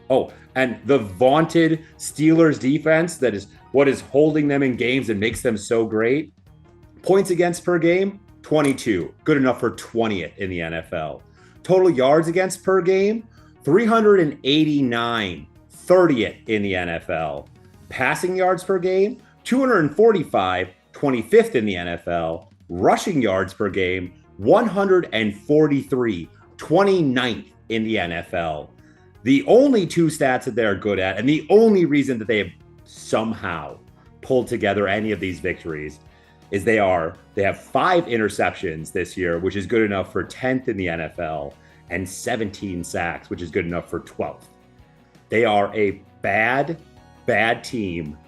Oh, and the vaunted Steelers defense, that is what is holding them in games and makes them so great. Points against per game, 22, good enough for 20th in the NFL. Total yards against per game, 389, 30th in the NFL. Passing yards per game, 245, 25th in the NFL. Rushing yards per game, 143, 29th in the NFL. The only two stats that they're good at, and the only reason that they have somehow pulled together any of these victories, is they have 5 interceptions this year, which is good enough for 10th in the NFL. and 17 sacks, which is good enough for 12th. They are a bad team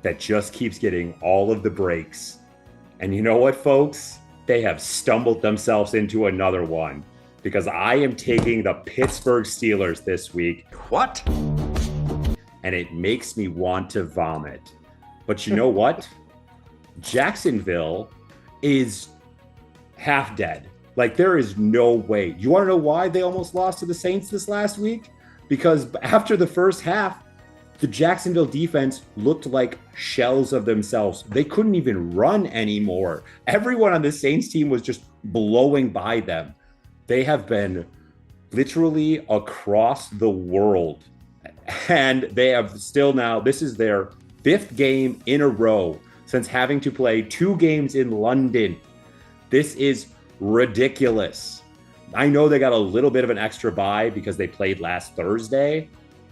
that just keeps getting all of the breaks. And you know what, folks? They have stumbled themselves into another one because I am taking the Pittsburgh Steelers this week. What? And it makes me want to vomit. But you know what? Jacksonville is half dead. Like, there is no way. You want to know why they almost lost to the Saints this last week? Because after the first half, the Jacksonville defense looked like shells of themselves. They couldn't even run anymore. Everyone on the Saints team was just blowing by them. They have been literally across the world. And they have still now, this is their 5th game in a row since having to play 2 games in London. This is ridiculous. I know they got a little bit of an extra bye because they played last Thursday,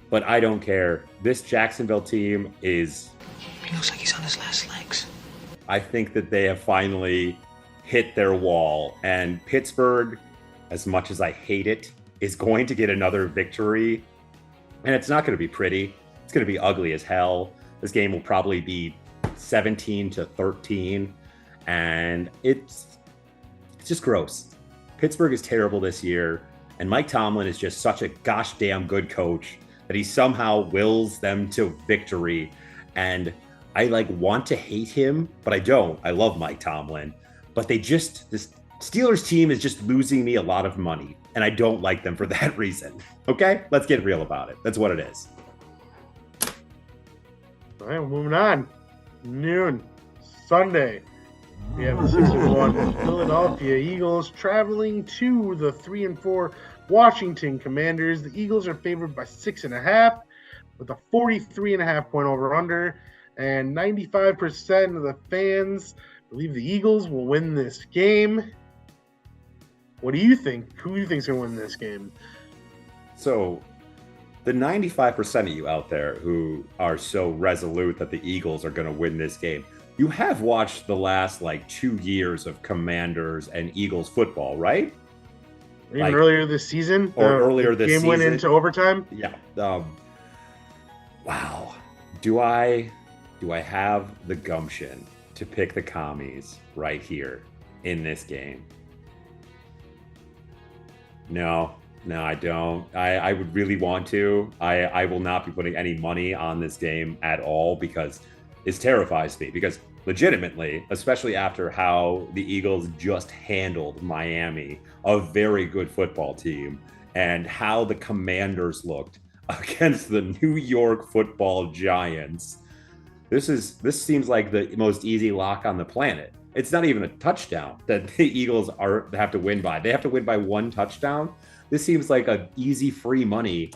but I don't care. This Jacksonville team is... He looks like he's on his last legs. I think that they have finally hit their wall. And Pittsburgh, as much as I hate it, is going to get another victory. And it's not going to be pretty. It's going to be ugly as hell. This game will probably be 17-13. And it's just gross. Pittsburgh is terrible this year. And Mike Tomlin is just such a gosh damn good coach that he somehow wills them to victory. And I want to hate him, but I don't. I love Mike Tomlin. But this Steelers team is just losing me a lot of money. And I don't like them for that reason. Okay? Let's get real about it. That's what it is. All right, moving on. Noon, Sunday. We have the 6-1 Philadelphia Eagles traveling to the 3-4 Washington Commanders. The Eagles are favored by 6.5 with a 43.5 point over/under, and 95% of the fans believe the Eagles will win this game. What do you think? Who do you think is going to win this game? So, the 95% of you out there who are so resolute that the Eagles are going to win this game, you have watched the last 2 years of Commanders and Eagles football, right? Even earlier this season? Earlier this season. Game went into overtime? Yeah. Wow. Do I have the gumption to pick the Commies right here in this game? No, I don't. I would really want to. I will not be putting any money on this game at all because it terrifies me. Because legitimately, especially after how the Eagles just handled Miami, a very good football team, and how the Commanders looked against the New York Football Giants, this seems like the most easy lock on the planet. It's not even a touchdown that the Eagles have to win by. They have to win by 1 touchdown. This seems like an easy free money,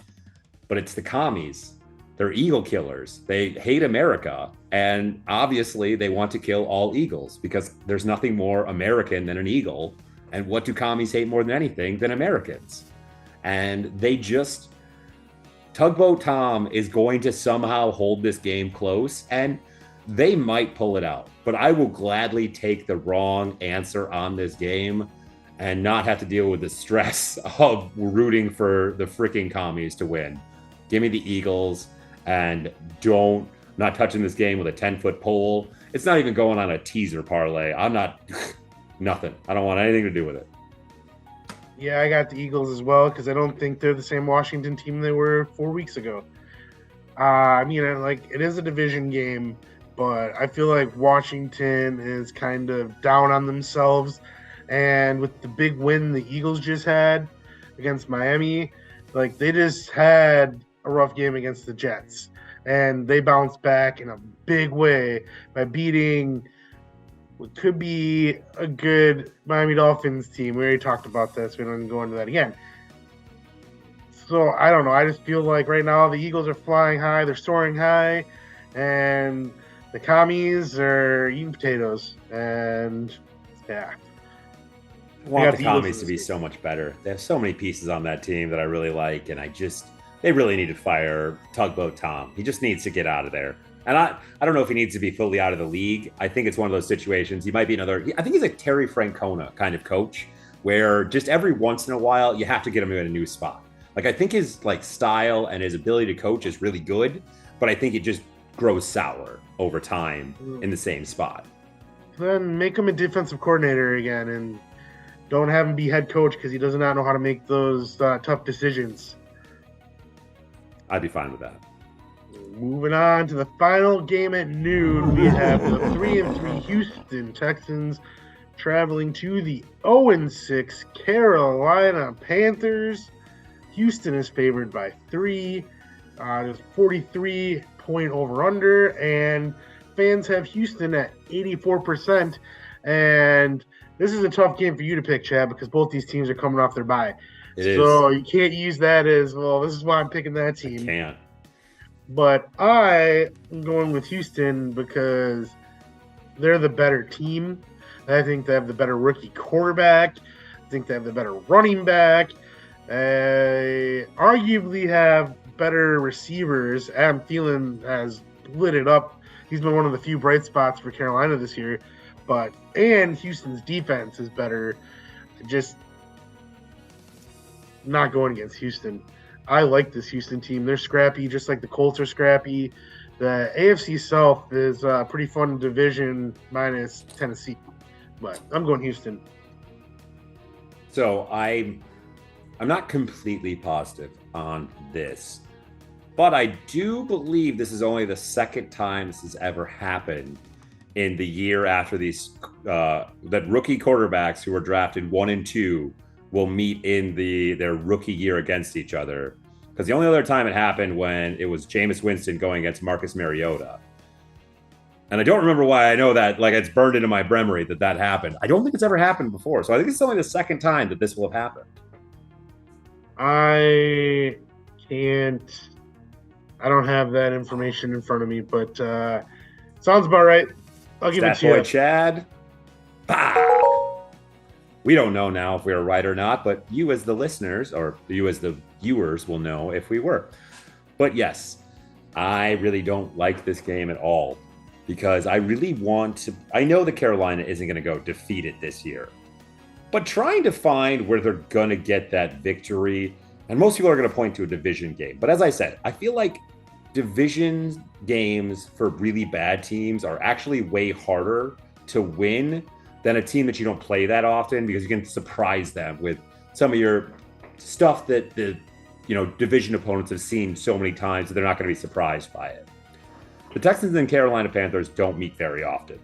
but it's the Commies. They're eagle killers. They hate America. And obviously they want to kill all eagles because there's nothing more American than an eagle. And what do commies hate more than anything than Americans? And Tugboat Tom is going to somehow hold this game close, and they might pull it out. But I will gladly take the wrong answer on this game and not have to deal with the stress of rooting for the freaking commies to win. Give me the Eagles, and not touching this game with a 10-foot pole. It's not even going on a teaser parlay. I'm not, nothing. I don't want anything to do with it. Yeah, I got the Eagles as well because I don't think they're the same Washington team they were 4 weeks ago. It is a division game, but I feel like Washington is kind of down on themselves. And with the big win the Eagles just had against Miami, they just had a rough game against the Jets. And they bounced back in a big way by beating what could be a good Miami Dolphins team. We already talked about this. We don't go into that again. So, I don't know. I just feel like right now the Eagles are flying high. They're soaring high. And the Commies are eating potatoes. And, yeah. I want the Commies to be so much better. They have so many pieces on that team that I really like. And they really need to fire Tugboat Tom. He just needs to get out of there. And I don't know if he needs to be fully out of the league. I think it's one of those situations. He might be I think he's a Terry Francona kind of coach. where just every once in a while you have to get him in a new spot. Like I think his like style and his ability to coach is really good, but I think it just grows sour over time in the same spot. Then make him a defensive coordinator again, and don't have him be head coach because he does not know how to make those tough decisions. I'd be fine with that. Moving on to the final game at noon, we have the 3-3 Houston Texans traveling to the 0-6 Carolina Panthers. Houston is favored by 3. There's 43-point over-under, and fans have Houston at 84%. And this is a tough game for you to pick, Chad, because both these teams are coming off their bye. So you can't use that as, well, this is why I'm picking that team. Can't. But I am going with Houston because they're the better team. I think they have the better rookie quarterback. I think they have the better running back. They arguably have better receivers. Adam Thielen has lit it up. He's been one of the few bright spots for Carolina this year. And Houston's defense is better. Just not going against Houston. I like this Houston team. They're scrappy, just like the Colts are scrappy. The AFC South is a pretty fun division minus Tennessee. But I'm going Houston. So I'm not completely positive on this, but I do believe this is only the second time this has ever happened in the year after these that rookie quarterbacks who were drafted 1 and 2 will meet in their rookie year against each other. Because the only other time it happened when it was Jameis Winston going against Marcus Mariota. And I don't remember why I know that, like it's burned into my memory that happened. I don't think it's ever happened before. So I think it's only the second time that this will have happened. I don't have that information in front of me, but sounds about right. I'll give it to you. Chad. Bah! We don't know now if we were right or not, but you as the listeners or you as the viewers will know if we were. But yes, I really don't like this game at all because I really want to. I know that Carolina isn't going to go defeated this year, but trying to find where they're going to get that victory, and most people are going to point to a division game. But as I said, I feel like division games for really bad teams are actually way harder to win than a team that you don't play that often because you can surprise them with some of your stuff that the division opponents have seen so many times that they're not going to be surprised by it. The Texans and Carolina Panthers don't meet very often.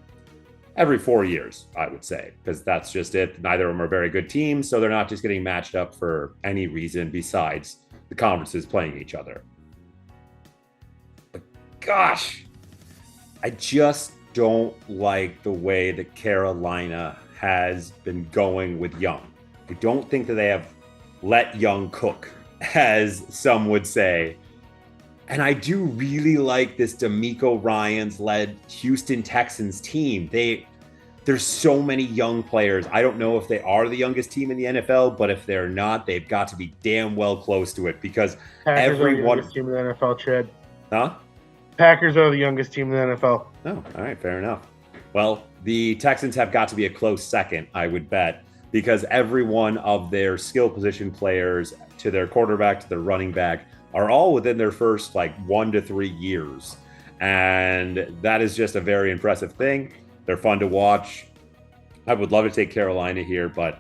Every 4 years, I would say, because that's just it. Neither of them are very good teams, so they're not just getting matched up for any reason besides the conferences playing each other. But gosh, I just don't like the way that Carolina has been going with Young. I don't think that they have let Young cook, as some would say. And I do really like this DeMeco Ryans-led Houston Texans team. There's so many young players. I don't know if they are the youngest team in the NFL, but if they're not, they've got to be damn well close to it because Packers everyone. are the youngest team in the NFL, Chad. Huh? Packers are the youngest team in the NFL. Oh, all right, fair enough. Well, the Texans have got to be a close second, I would bet, because every one of their skill position players, to their quarterback, to their running back, are all within their first 1 to 3 years. And that is just a very impressive thing. They're fun to watch. I would love to take Carolina here, but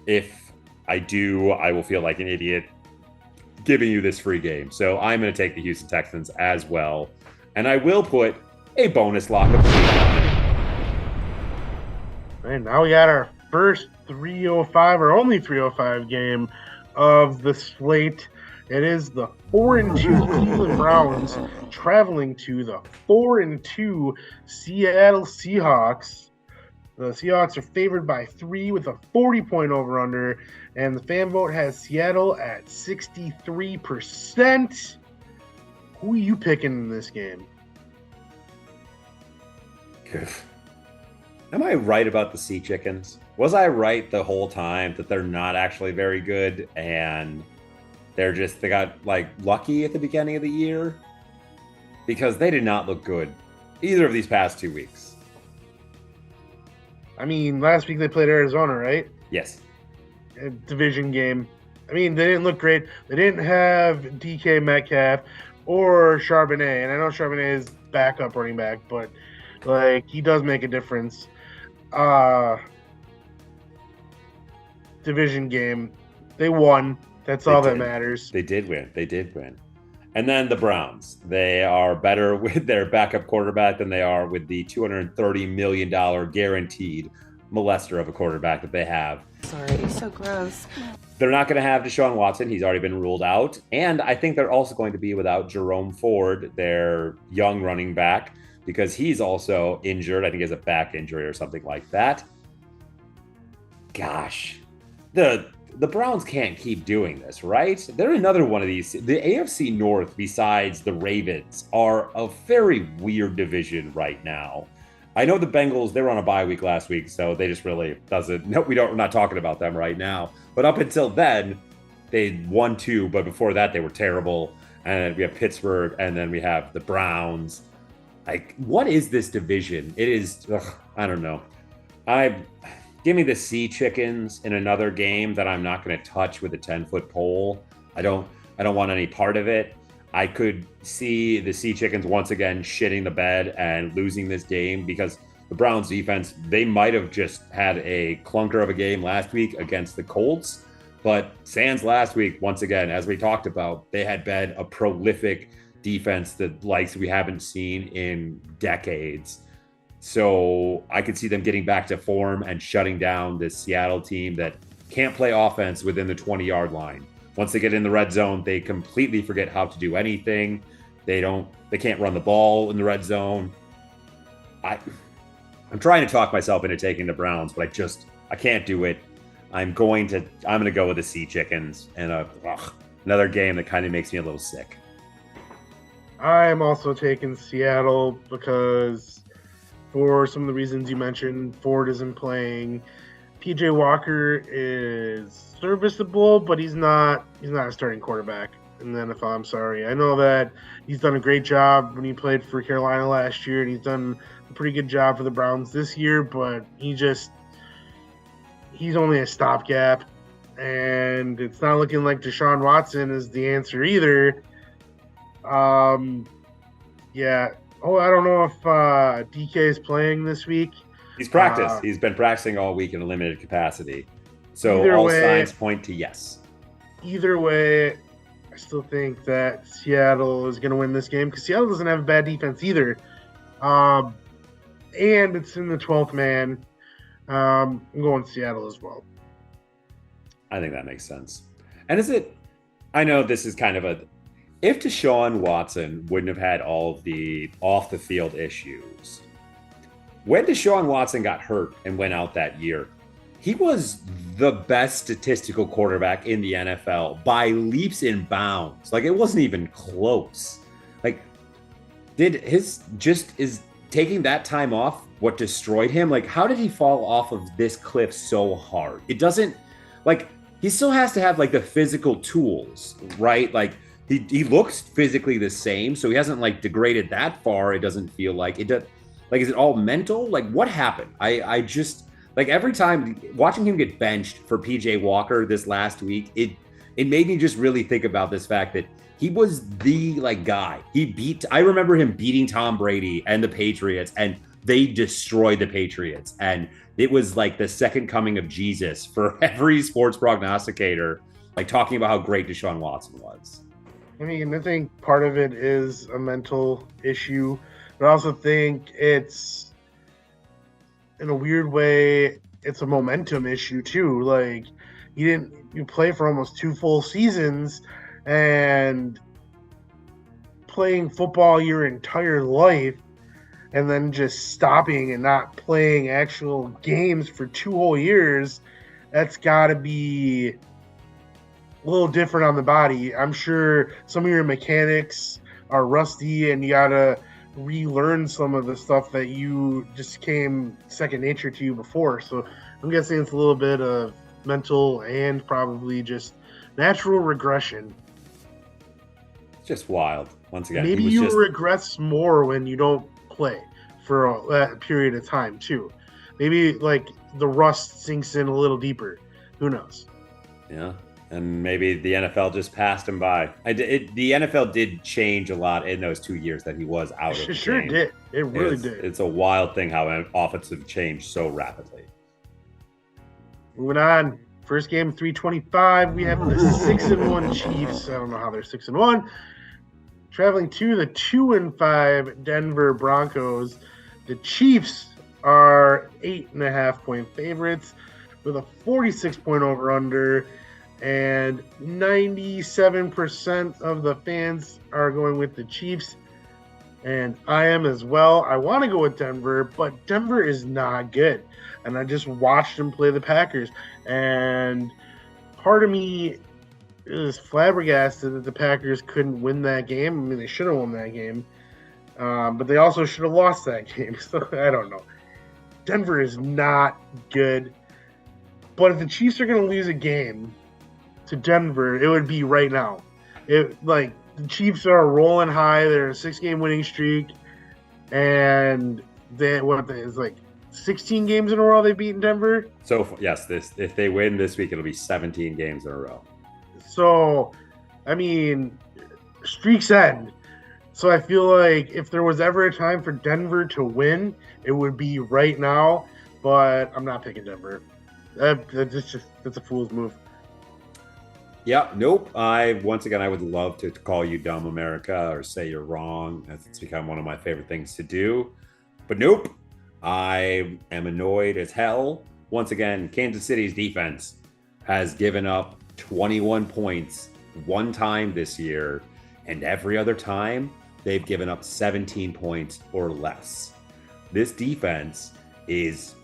if I do, I will feel like an idiot giving you this free game. So I'm going to take the Houston Texans as well. And I will put a bonus lock of And now we got our first 305 or only 305 game of the slate. It is the 4-2 Cleveland Browns traveling to the 4-2 Seattle Seahawks. The Seahawks are favored by 3 with a 40-point over-under, and the fan vote has Seattle at 63%. Who are you picking in this game? Am I right about the Sea Chickens? Was I right the whole time that they're not actually very good and they got lucky at the beginning of the year? Because they did not look good either of these past 2 weeks. I mean, last week they played Arizona, right? Yes. division game. I mean, they didn't look great. They didn't have DK Metcalf or Charbonnet, and I know Charbonnet is backup running back, but like he does make a difference. Division game, they won. That's all that matters. They did win. They did win. And then the Browns. They are better with their backup quarterback than they are with the $230 million guaranteed molester of a quarterback that they have. Sorry, so gross. They're not going to have Deshaun Watson. He's already been ruled out. And I think they're also going to be without Jerome Ford, their young running back, because he's also injured. I think he has a back injury or something like that. Gosh, the Browns can't keep doing this, right? They're another one of these. The AFC North, besides the Ravens, are a very weird division right now. I know the Bengals, they were on a bye week last week, so they just really doesn't. No, we're not talking about them right now. But up until then, they won 2, but before that, they were terrible. And we have Pittsburgh, and then we have the Browns. Like, what is this division? It is, I don't know. Give me the Sea Chickens in another game that I'm not going to touch with a 10-foot pole. I don't want any part of it. I could see the Sea Chickens once again shitting the bed and losing this game because the Browns defense, they might have just had a clunker of a game last week against the Colts. But sans last week, once again, as we talked about, they had been a prolific defense that likes we haven't seen in decades. So I could see them getting back to form and shutting down this Seattle team that can't play offense within the 20-yard line. Once they get in the red zone, they completely forget how to do anything. They can't run the ball in the red zone. I'm trying to talk myself into taking the Browns, but I can't do it. I'm going to go with the Sea Chickens and another game that kind of makes me a little sick. I'm also taking Seattle because for some of the reasons you mentioned, Ford isn't playing. PJ Walker is serviceable, but he's not a starting quarterback in the NFL. I'm sorry. I know that he's done a great job when he played for Carolina last year, and he's done a pretty good job for the Browns this year, but he's only a stopgap, and it's not looking like Deshaun Watson is the answer either. Yeah. Oh, I don't know if DK is playing this week. He's practiced. He's been practicing all week in a limited capacity. So all signs point to yes. Either way, I still think that Seattle is going to win this game because Seattle doesn't have a bad defense either. And it's in the 12th man. I'm going Seattle as well. I think that makes sense. And I know this is kind of if Deshaun Watson wouldn't have had all of the off-the-field issues, when Deshaun Watson got hurt and went out that year, he was the best statistical quarterback in the NFL by leaps and bounds. Like, it wasn't even close. Like, is taking that time off what destroyed him? Like, how did he fall off of this cliff so hard? It doesn't, like, he still has to have, like, the physical tools, right? Like, he looks physically the same, so he hasn't, like, degraded that far. It doesn't feel like it does. Like, is it all mental? Like, what happened? I just, like, every time watching him get benched for PJ Walker this last week, it made me just really think about this fact that he was the, like, guy. I remember him beating Tom Brady and the Patriots, and they destroyed the Patriots. And it was like the second coming of Jesus for every sports prognosticator, like, talking about how great Deshaun Watson was. I mean, I think part of it is a mental issue, but I also think it's, in a weird way, it's a momentum issue too. Like, you play for almost 2 full seasons, and playing football your entire life, and then just stopping and not playing actual games for 2 whole years, that's got to be a little different on the body. I'm sure some of your mechanics are rusty, and you got to relearn some of the stuff that you just came second nature to you before. So I'm guessing it's a little bit of mental and probably just natural regression. It's just wild. Once again, maybe regress more when you don't play for that period of time too. Maybe, like, the rust sinks in a little deeper. Who knows? Yeah. And maybe the NFL just passed him by. The NFL did change a lot in those 2 years that he was out of the It sure game. did. It really did. It's a wild thing how an offensive changed so rapidly. Moving on. First game, 325. We have the 6-1 Chiefs. I don't know how they're 6-1. Traveling to the 2-5 Denver Broncos. The Chiefs are 8.5-point favorites with a 46-point over-under. And 97% of the fans are going with the Chiefs. And I am as well. I want to go with Denver, but Denver is not good. And I just watched them play the Packers. And part of me is flabbergasted that the Packers couldn't win that game. I mean, they should have won that game. But they also should have lost that game. So I don't know. Denver is not good. But if the Chiefs are going to lose a game to Denver, it would be right now. The Chiefs are rolling high. They're a 6-game winning streak. And it's like 16 games in a row they've beaten Denver. So yes, if they win this week, it'll be 17 games in a row. So, I mean, streaks end. So I feel like if there was ever a time for Denver to win, it would be right now. But I'm not picking Denver. That's a fool's move. Yeah, nope. Once again, I would love to call you dumb, America, or say you're wrong. It's become one of my favorite things to do. But nope. I am annoyed as hell. Once again, Kansas City's defense has given up 21 points one time this year, and every other time they've given up 17 points or less. This defense is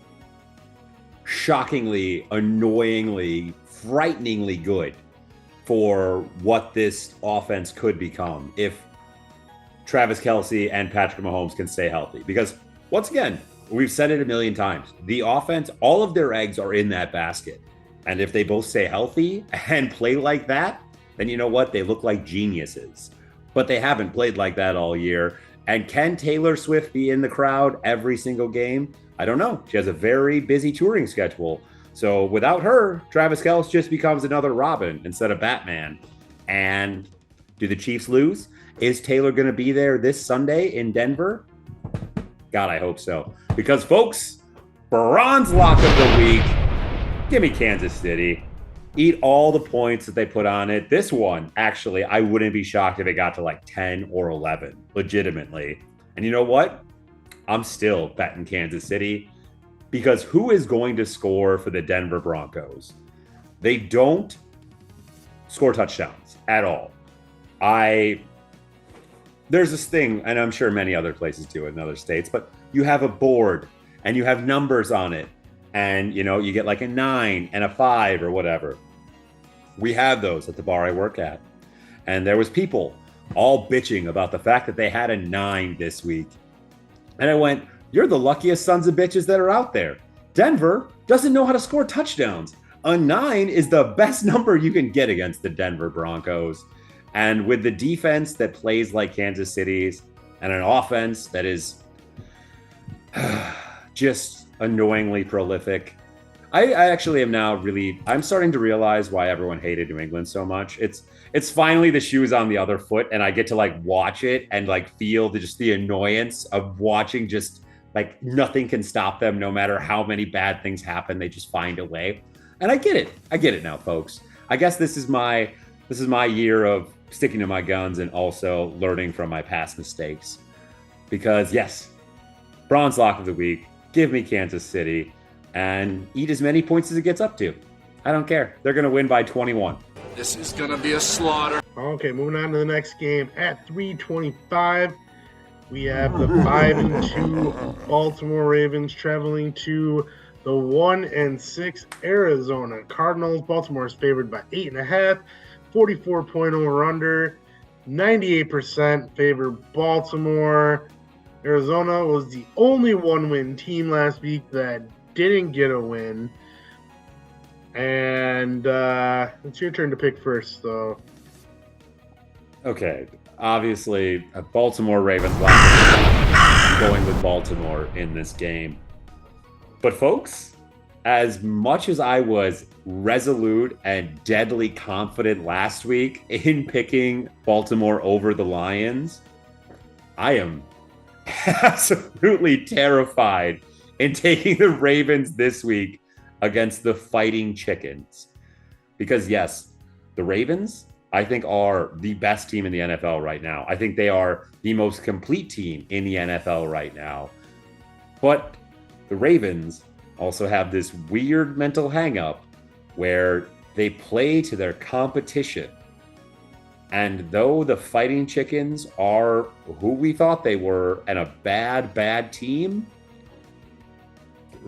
shockingly, annoyingly, frighteningly good for what this offense could become if Travis Kelce and Patrick Mahomes can stay healthy. Because once again, we've said it a million times, the offense, all of their eggs are in that basket. And if they both stay healthy and play like that, then you know what? They look like geniuses. But they haven't played like that all year. And can Taylor Swift be in the crowd every single game? I don't know. She has a very busy touring schedule. So without her, Travis Kelce just becomes another Robin instead of Batman. And do the Chiefs lose? Is Taylor going to be there this Sunday in Denver? God, I hope so. Because, folks, bronze lock of the week, give me Kansas City. Eat all the points that they put on it. This one, actually, I wouldn't be shocked if it got to like 10 or 11, legitimately. And you know what? I'm still betting Kansas City because who is going to score for the Denver Broncos? They don't score touchdowns at all. There's this thing, and I'm sure many other places do in other states, but you have a board and you have numbers on it. And, you get like a 9 and a 5 or whatever. We have those at the bar I work at. And there was people all bitching about the fact that they had a 9 this week. And I went, you're the luckiest sons of bitches that are out there. Denver doesn't know how to score touchdowns. A 9 is the best number you can get against the Denver Broncos. And with the defense that plays like Kansas City's and an offense that is just annoyingly prolific, I actually am now I'm starting to realize why everyone hated New England so much. It's finally the shoes on the other foot, and I get to like watch it and like feel the annoyance of watching just like nothing can stop them no matter how many bad things happen. They just find a way. And I get it now, folks. I guess this is my year of sticking to my guns and also learning from my past mistakes. Because yes, bronze lock of the week, give me Kansas City and eat as many points as it gets up to. I don't care. They're going to win by 21. This is gonna be a slaughter. Okay, moving on to the next game at 325. We have the 5-2 Baltimore Ravens traveling to the 1-6 Arizona Cardinals. Baltimore is favored by 8.5, 44-point over/under, 98% favor Baltimore. Arizona was the only one-win team last week that didn't get a win. And it's your turn to pick first, though. Okay, obviously, Baltimore Ravens last week. I'm going with Baltimore in this game. But folks, as much as I was resolute and deadly confident last week in picking Baltimore over the Lions, I am absolutely terrified in taking the Ravens this week against the Fighting Chickens. Because yes, the Ravens, I think, are the best team in the NFL right now. I think they are the most complete team in the NFL right now. But the Ravens also have this weird mental hang-up where they play to their competition. And though the Fighting Chickens are who we thought they were and a bad team,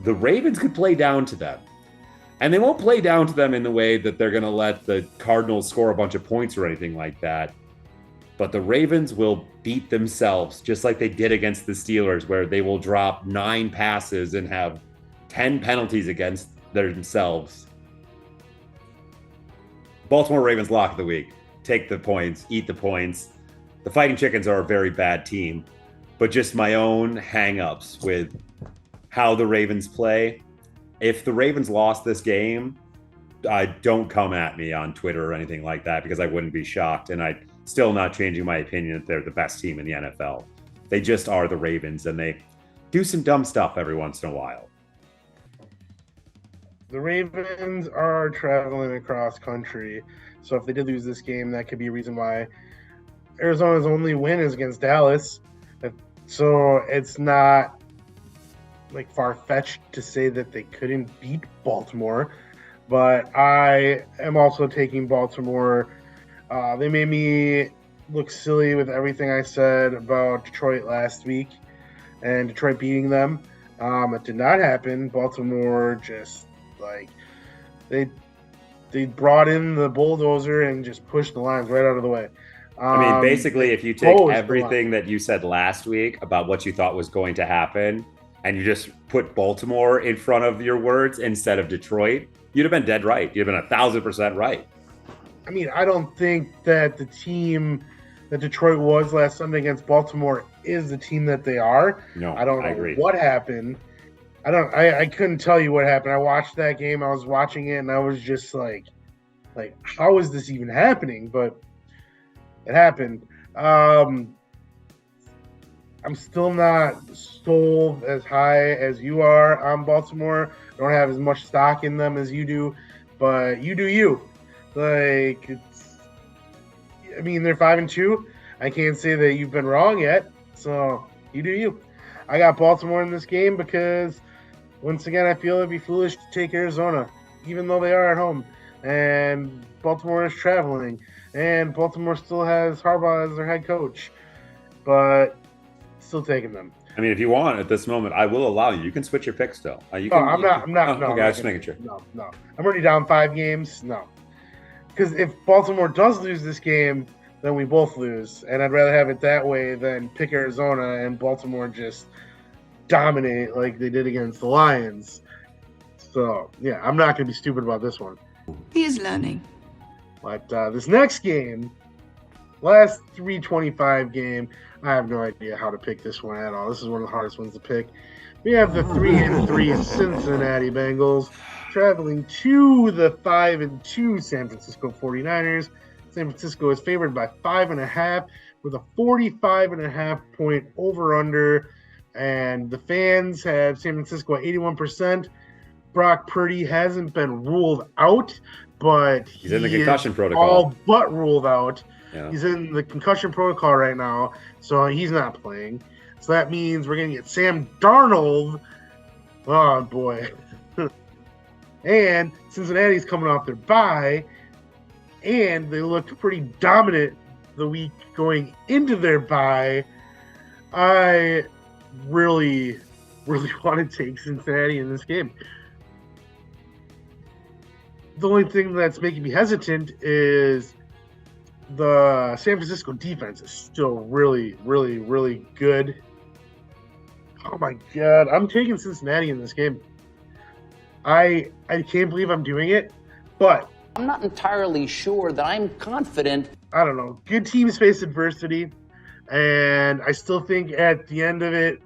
the Ravens could play down to them. And they won't play down to them in the way that they're going to let the Cardinals score a bunch of points or anything like that. But the Ravens will beat themselves just like they did against the Steelers, where they will drop 9 passes and have 10 penalties against themselves. Baltimore Ravens lock of the week. Take the points, eat the points. The Fighting Chickens are a very bad team, but just my own hang-ups with how the Ravens play. If the Ravens lost this game, don't come at me on Twitter or anything like that, because I wouldn't be shocked, and I'm still not changing my opinion that they're the best team in the NFL. They just are the Ravens, and they do some dumb stuff every once in a while. The Ravens are traveling across country, so if they did lose this game, that could be a reason why Arizona's only win is against Dallas. So it's not like far-fetched to say that they couldn't beat Baltimore, but I am also taking Baltimore. They made me look silly with everything I said about Detroit last week and Detroit beating them. It did not happen. Baltimore just they brought in the bulldozer and just pushed the Lions right out of the way. I mean, basically, if you take everything that you said last week about what you thought was going to happen, and you just put Baltimore in front of your words instead of Detroit, you'd have been dead right. You'd have been 1,000% right. I mean, I don't think that the team that Detroit was last Sunday against Baltimore is the team that they are. No, I don't know agree. what happened. I couldn't tell you what happened. I watched that game. I was watching it, and I was just like, how is this even happening? But it happened. I'm still not sold as high as you are on Baltimore. I don't have as much stock in them as you do, but you do you. They're 5-2. I can't say that you've been wrong yet, so you do you. I got Baltimore in this game because, once again, I feel it'd be foolish to take Arizona, even though they are at home. And Baltimore is traveling, and Baltimore still has Harbaugh as their head coach, but still taking them. I mean, if you want at this moment, I will allow you. You can switch your picks still. I'm not. Okay, I was just making sure. No. I'm already down 5 games. No. Because if Baltimore does lose this game, then we both lose. And I'd rather have it that way than pick Arizona and Baltimore just dominate like they did against the Lions. So, yeah, I'm not going to be stupid about this one. He is learning. But this next game, last 325 game, I have no idea how to pick this one at all. This is one of the hardest ones to pick. We have the 3-3 Cincinnati Bengals traveling to the 5-2 San Francisco 49ers. San Francisco is favored by 5.5 with a 45.5 point over-under. And the fans have San Francisco at 81%. Brock Purdy hasn't been ruled out, but he's in the concussion protocol. All but ruled out. Yeah. He's in the concussion protocol right now, so he's not playing. So that means we're going to get Sam Darnold. Oh, boy. And Cincinnati's coming off their bye, and they looked pretty dominant the week going into their bye. I really want to take Cincinnati in this game. The only thing that's making me hesitant is the San Francisco defense is still really, really, really good. Oh my God. I'm taking Cincinnati in this game. I can't believe I'm doing it, but I'm not entirely sure that I'm confident. I don't know. Good teams face adversity, and I still think at the end of it,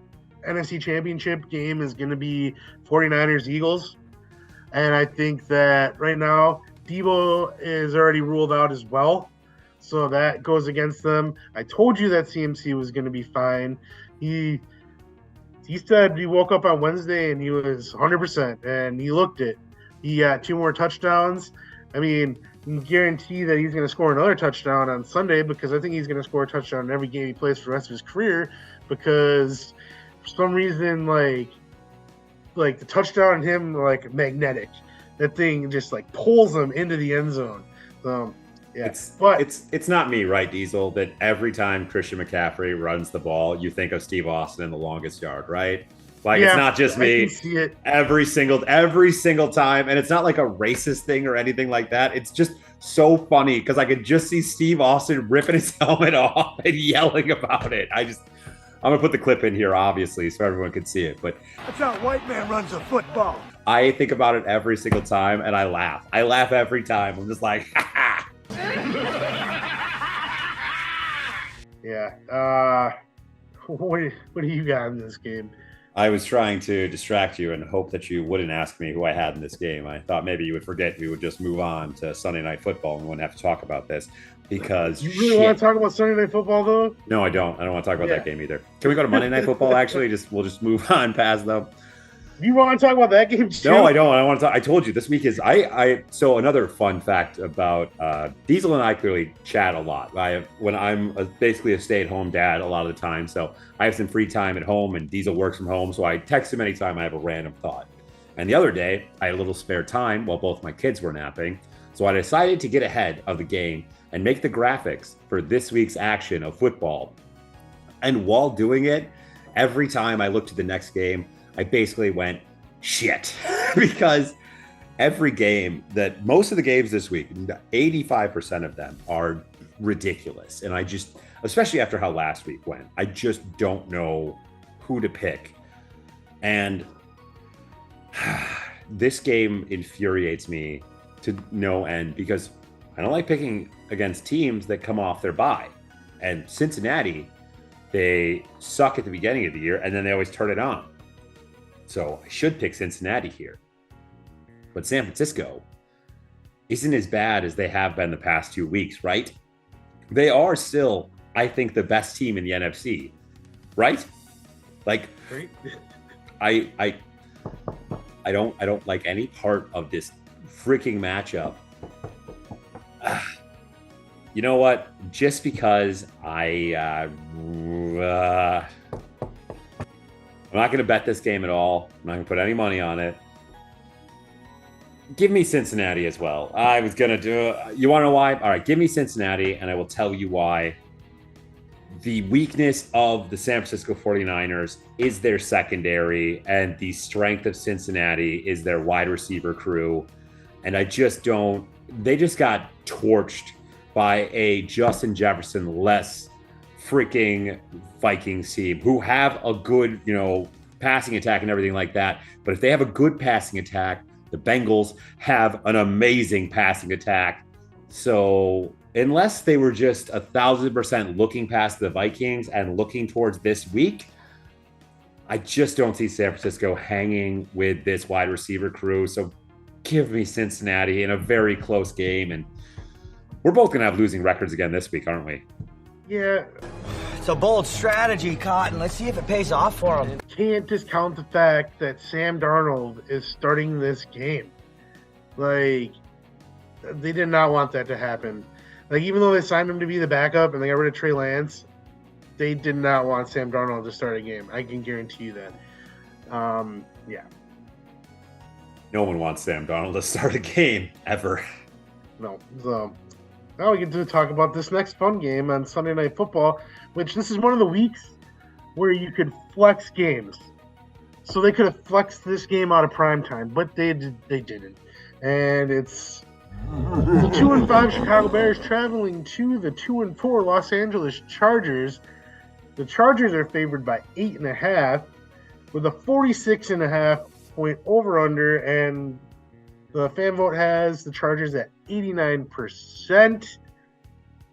NFC Championship game is going to be 49ers-Eagles. And I think that right now, Debo is already ruled out as well. So that goes against them. I told you that CMC was going to be fine. He said he woke up on Wednesday and he was 100%, and he looked it. He got 2 more touchdowns. I mean, you can guarantee that he's going to score another touchdown on Sunday, because I think he's going to score a touchdown in every game he plays for the rest of his career, because for some reason, like the touchdown on him, like magnetic. That thing just like pulls him into the end zone. Yeah. It's not me, right, Diesel, that every time Christian McCaffrey runs the ball, you think of Steve Austin in the longest yard, right? Like, it's not just me. I can see it every single time, and it's not like a racist thing or anything like that. It's just so funny because I could just see Steve Austin ripping his helmet off and yelling about it. I'm gonna put the clip in here, obviously, so everyone can see it. But That's how a white man runs a football. I think about it every single time, and I laugh. I laugh every time. I'm just like, ha ha. Yeah. What do you got in this game? I was trying to distract you and hope that you wouldn't ask me who I had in this game. I thought maybe you would forget. We would just move on to Sunday Night Football and we wouldn't have to talk about this because you really want to talk about Sunday Night Football, though? No, I don't. I don't want to talk about that game either. Can we go to Monday Night Football? Actually, we'll just move on past them. You want to talk about that game too? No, I don't. I want to talk. I told you this week is So another fun fact about Diesel and I clearly chat a lot. When I'm basically a stay-at-home dad a lot of the time, so I have some free time at home, and Diesel works from home, so I text him anytime I have a random thought. And the other day, I had a little spare time while both my kids were napping, so I decided to get ahead of the game and make the graphics for this week's action of football. And while doing it, every time I looked to the next game, I basically went, shit, because every game most of the games this week, 85% of them are ridiculous. And I just, especially after how last week went, I just don't know who to pick. And this game infuriates me to no end because I don't like picking against teams that come off their bye. And Cincinnati, they suck at the beginning of the year and then they always turn it on. So I should pick Cincinnati here. But San Francisco isn't as bad as they have been the past 2 weeks, right? They are still, I think, the best team in the NFC, right? Like, I don't like any part of this freaking matchup. You know what? Just because I'm not going to bet this game at all. I'm not going to put any money on it. Give me Cincinnati as well. I was going to do it. You want to know why? All right, give me Cincinnati, and I will tell you why. The weakness of the San Francisco 49ers is their secondary, and the strength of Cincinnati is their wide receiver crew. And I just don't... They just got torched by a Justin Jefferson-less freaking Vikings team who have a good, passing attack and everything like that. But if they have a good passing attack, the Bengals have an amazing passing attack. So unless they were just 1,000% looking past the Vikings and looking towards this week, I just don't see San Francisco hanging with this wide receiver crew. So give me Cincinnati in a very close game. And we're both going to have losing records again this week, aren't we? Yeah. It's a bold strategy, Cotton. Let's see if it pays off for him. Can't discount the fact that Sam Darnold is starting this game. Like, they did not want that to happen. Like, even though they signed him to be the backup and they got rid of Trey Lance, they did not want Sam Darnold to start a game. I can guarantee you that. Yeah. No one wants Sam Darnold to start a game, ever. No. So now we get to talk about this next fun game on Sunday Night Football, which this is one of the weeks where you could flex games. So they could have flexed this game out of prime time, but they didn't. And it's the 2-5 Chicago Bears traveling to the 2-4 Los Angeles Chargers. The Chargers are favored by 8.5 with a 46.5 point over-under, and the fan vote has the Chargers at 89%.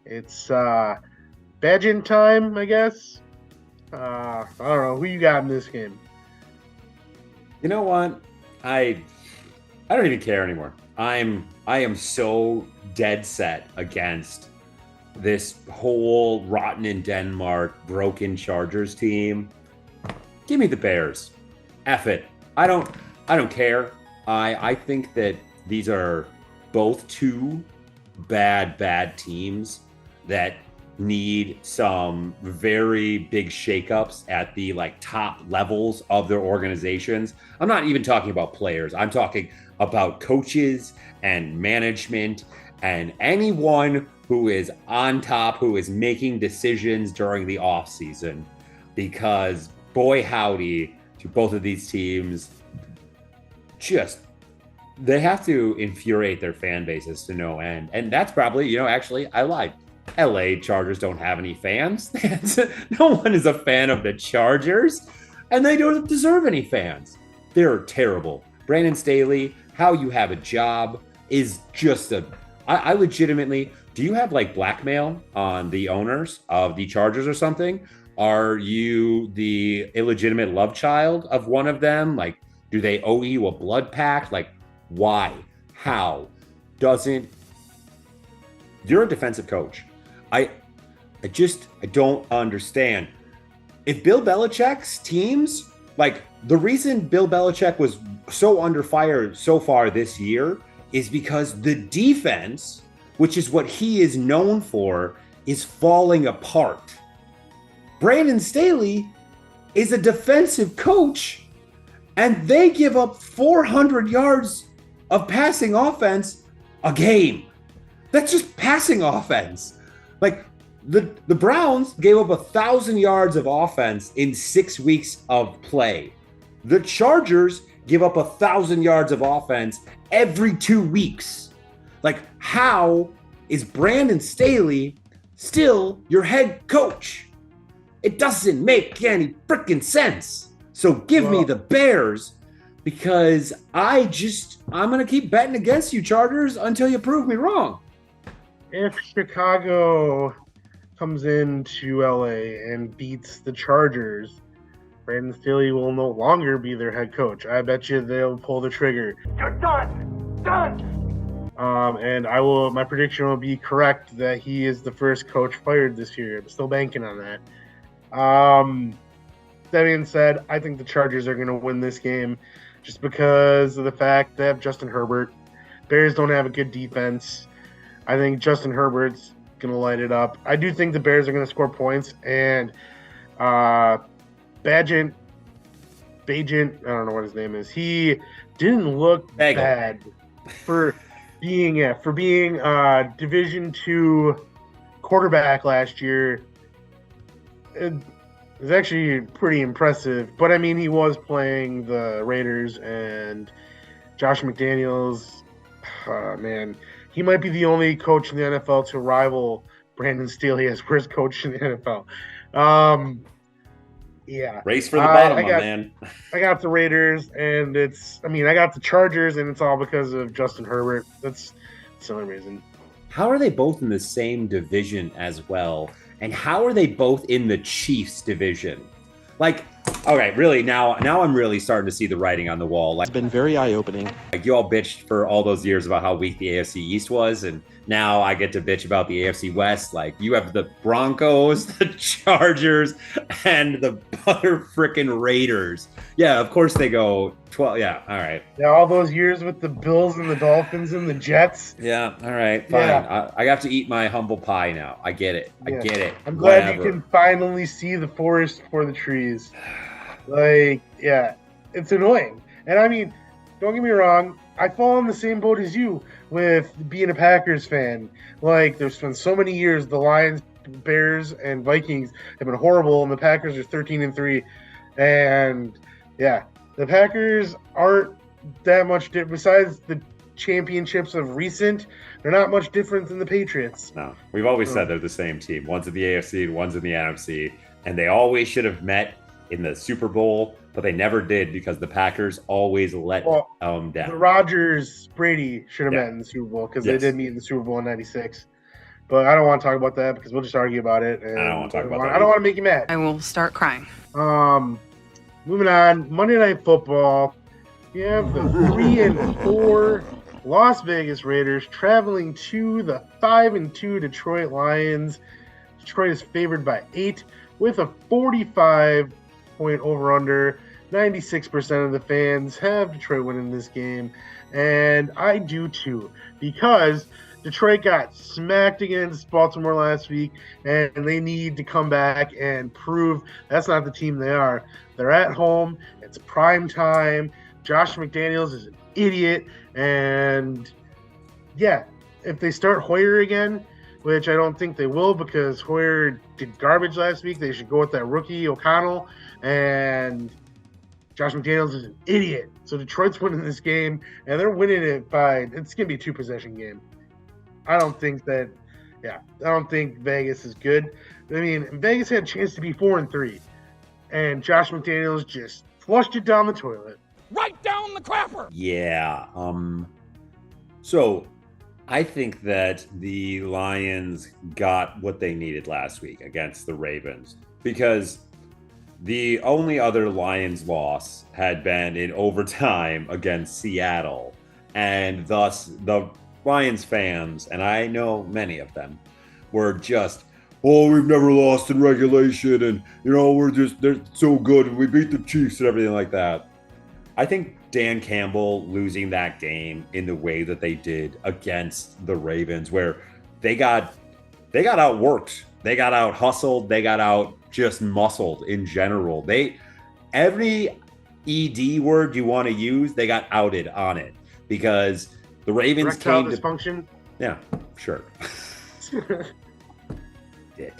It's Badgin time, I guess. I don't know. Who you got in this game? You know what? I don't even care anymore. I am so dead set against this whole rotten in Denmark, broken Chargers team. Give me the Bears. F it. I don't care. I think that these are both two bad teams that need some very big shakeups at the top levels of their organizations. I'm not even talking about players. I'm talking about coaches and management and anyone who is on top, who is making decisions during the offseason. Because boy howdy, to both of these teams, they have to infuriate their fan bases to no end. And that's probably, actually, I lied. LA Chargers don't have any fans. No one is a fan of the Chargers, and they don't deserve any fans. They're terrible. Brandon Staley, how you have a job is just I legitimately, do you have blackmail on the owners of the Chargers or something? Are you the illegitimate love child of one of them? Do they owe you a blood pact? Why? How? You're a defensive coach. I don't understand. If Bill Belichick's teams, the reason Bill Belichick was so under fire so far this year is because the defense, which is what he is known for, is falling apart. Brandon Staley is a defensive coach, and they give up 400 yards of passing offense a game. That's just passing offense. The Browns gave up 1,000 yards of offense in 6 weeks of play. The Chargers give up 1,000 yards of offense every 2 weeks. How is Brandon Staley still your head coach? It doesn't make any freaking sense. So give me the Bears, because I'm going to keep betting against you, Chargers, until you prove me wrong. If Chicago comes into LA and beats the Chargers, Brandon Staley will no longer be their head coach. I bet you they'll pull the trigger. You're done! Done! And my prediction will be correct that he is the first coach fired this year. I'm still banking on that. That being said, I think the Chargers are going to win this game just because of the fact they have Justin Herbert. Bears don't have a good defense. I think Justin Herbert's going to light it up. I do think the Bears are going to score points, and Bagent, I don't know what his name is. He didn't look bad for being Division II quarterback last year. It was actually pretty impressive. But I mean, he was playing the Raiders, and Josh McDaniels, man, he might be the only coach in the NFL to rival Brandon Staley as worst coach in the NFL. Yeah. Race for the bottom, man. I got the Raiders, and I got the Chargers, and it's all because of Justin Herbert. That's the only reason. How are they both in the same division as well? And how are they both in the Chiefs division? Okay, really, now I'm really starting to see the writing on the wall. It's been very eye-opening. You all bitched for all those years about how weak the AFC East was, and now I get to bitch about the AFC West. You have the Broncos, the Chargers, and the butter frickin' Raiders. Yeah, of course they go 12. Yeah, all right. Yeah, all those years with the Bills and the Dolphins and the Jets. Yeah, all right, fine. Yeah. I have to eat my humble pie now. I get it. I get it. I'm glad you can finally see the forest for the trees. Yeah, it's annoying. And I mean, don't get me wrong, I fall in the same boat as you with being a Packers fan. There's been so many years the Lions, Bears, and Vikings have been horrible, and the Packers are 13-3. And yeah, the Packers aren't that much different. Besides the championships of recent, they're not much different than the Patriots. No, we've always said they're the same team. One's in the AFC, one's in the NFC, and they always should have met in the Super Bowl, but they never did because the Packers always let them down. The Rodgers-Brady should have met in the Super Bowl because they did meet in the Super Bowl in '96. But I don't want to talk about that because we'll just argue about it. And I don't want to talk about that. I don't want to make you mad. I will start crying. Moving on, Monday Night Football. We have the 3-4 Las Vegas Raiders traveling to the 5-2 Detroit Lions. Detroit is favored by 8 with a 45-point over-under. 96% of the fans have Detroit winning this game, and I do too, because Detroit got smacked against Baltimore last week, and they need to come back and prove that's not the team they are. They're at home. It's prime time. Josh McDaniels is an idiot, and yeah, if they start Hoyer again, which I don't think they will because Hoyer did garbage last week, they should go with that rookie O'Connell, and Josh McDaniels is an idiot. So Detroit's winning this game, and they're winning it by, it's going to be a 2-possession game. I don't think Vegas is good. I mean, Vegas had a chance to be 4-3, and Josh McDaniels just flushed it down the toilet. Right down the crapper. Yeah. So I think that the Lions got what they needed last week against the Ravens, because the only other Lions loss had been in overtime against Seattle, and thus the Lions fans, and I know many of them, were just, oh, we've never lost in regulation, and they're so good, and we beat the Chiefs and everything like that. I think Dan Campbell losing that game in the way that they did against the Ravens, where they got outworked, they got out hustled, they got out just muscled in general. Every ED word you want to use, they got outed on it, because the Ravens Erectile came to dysfunction. Yeah, sure. Dick.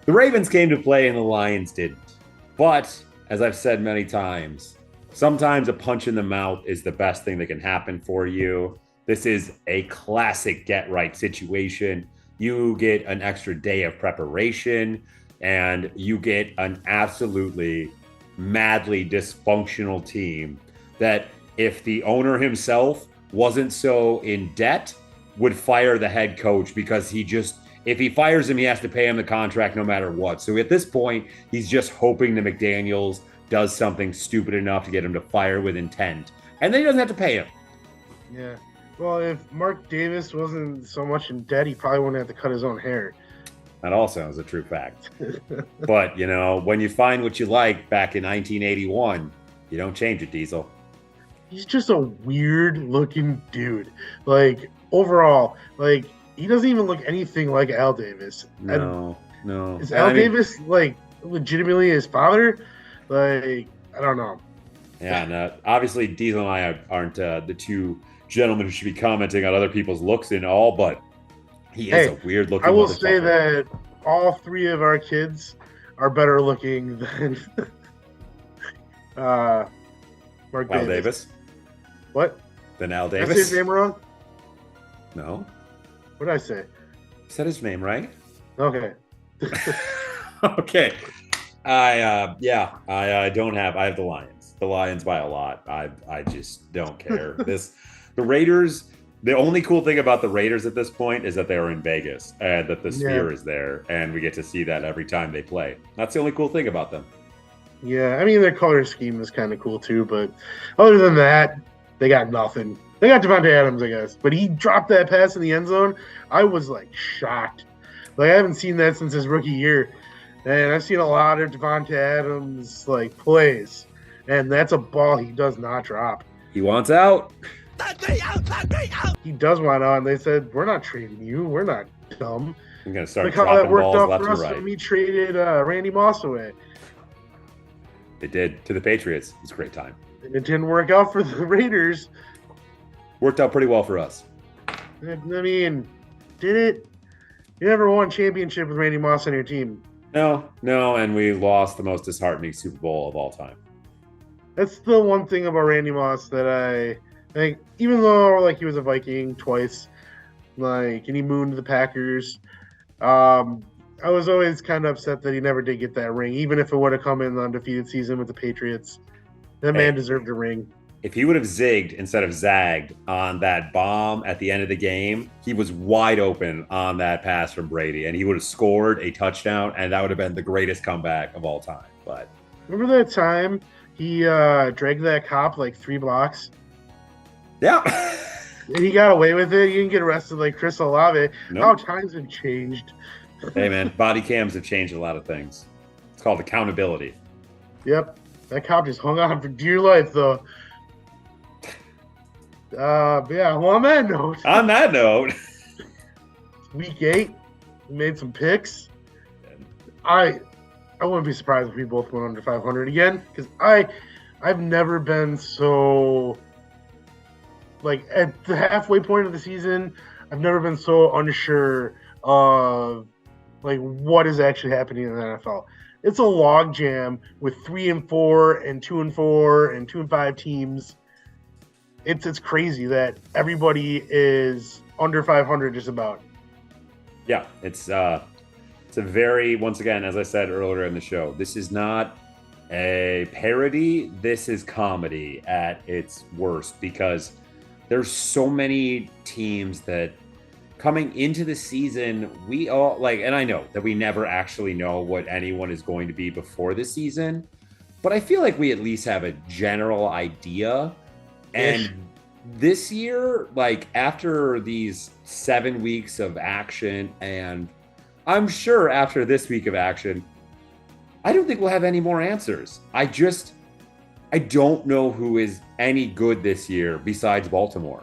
The Ravens came to play and the Lions didn't. But as I've said many times, sometimes a punch in the mouth is the best thing that can happen for you. This is a classic get-right situation. You get an extra day of preparation, and you get an absolutely madly dysfunctional team that, if the owner himself wasn't so in debt, would fire the head coach, because if he fires him, he has to pay him the contract no matter what. So at this point, he's just hoping that McDaniels does something stupid enough to get him to fire with intent, and then he doesn't have to pay him. Yeah. Well, if Mark Davis wasn't so much in debt, he probably wouldn't have to cut his own hair. That also is a true fact. But, when you find what you like back in 1981, you don't change it, Diesel. He's just a weird-looking dude. Like, overall, like, he doesn't even look anything like Al Davis. No. Is Al Davis, like, legitimately his father? Like, I don't know. Yeah, no, obviously Diesel and I aren't the two gentlemen who should be commenting on other people's looks and all, but he is a weird-looking I will motherfucker. say that all 3 of our kids are better looking than Mark Al Davis? What? Than Al Did I Davis? say his name wrong? No. What did I say? You said his name right? Okay. Okay. I don't have. I have the Lions. The Lions by a lot. I just don't care. The Raiders. The only cool thing about the Raiders at this point is that they are in Vegas and that the Sphere is there, and we get to see that every time they play. That's the only cool thing about them. Yeah, I mean, their color scheme is kind of cool too, but other than that, they got nothing. They got Devontae Adams, I guess, but he dropped that pass in the end zone. I was like shocked. Like, I haven't seen that since his rookie year, and I've seen a lot of Devontae Adams like plays, and that's a ball he does not drop. He wants out. He does want out, and they said, "We're not trading you. We're not dumb." I'm gonna start Look how dropping that worked balls out left for and us right. when we traded Randy Moss away. It did to the Patriots. It was a great time. And it didn't work out for the Raiders. Worked out pretty well for us. I mean, did it? You never won a championship with Randy Moss on your team. No, and we lost the most disheartening Super Bowl of all time. That's the one thing about Randy Moss that I think, even though like he was a Viking twice, like, and he mooned the Packers, I was always kind of upset that he never did get that ring, even if it would have come in the undefeated season with the Patriots. That man deserved a ring. If he would have zigged instead of zagged on that bomb at the end of the game, he was wide open on that pass from Brady, and he would have scored a touchdown, and that would have been the greatest comeback of all time. But remember that time he dragged that cop like 3 blocks. Yeah. And he got away with it. He didn't get arrested like Chris Olave. Nope. How times have changed. Hey, man, body cams have changed a lot of things. It's called accountability. Yep. That cop just hung on for dear life, though. Yeah, well, on that note. On that note. Week 8, we made some picks. I wouldn't be surprised if we both went under 500 again, because I've never been so, like, at the halfway point of the season, I've never been so unsure of, like, what is actually happening in the NFL. It's a log jam with 3-4 and 2-4 and 2-5 teams. It's crazy that everybody is under 500 just about. Yeah, it's a very, once again, as I said earlier in the show, this is not a parody. This is comedy at its worst, because there's so many teams that coming into the season, we all like, and I know that we never actually know what anyone is going to be before the season, but I feel like we at least have a general idea. And this year, like, after these 7 weeks of action, and I'm sure after this week of action, I don't think we'll have any more answers. I don't know who is any good this year besides Baltimore.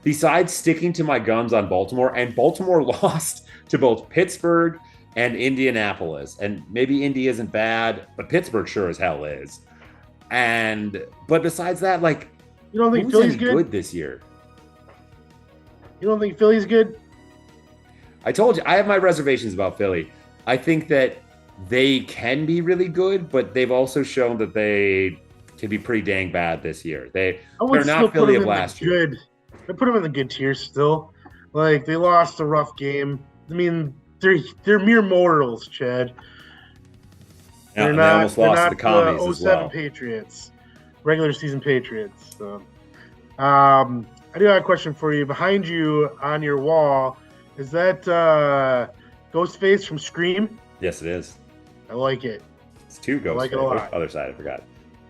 Besides sticking to my guns on Baltimore, and Baltimore lost to both Pittsburgh and Indianapolis. And maybe Indy isn't bad, but Pittsburgh sure as hell is. But besides that, like, you don't think who's Philly's any good this year? You don't think Philly's good? I told you, I have my reservations about Philly. I think that they can be really good, but they've also shown that they can be pretty dang bad this year. They're not Philly of last year. I put them in the good tier still. Like, they lost a rough game. I mean, they're mere mortals, Chad. Yeah, they almost lost to the commies as 07 well. Patriots, regular season Patriots. So, I do have a question for you. Behind you on your wall, is that Ghostface from Scream? Yes, it is. I like it. It's 2 Ghostface. like it a lot. Other side, I forgot.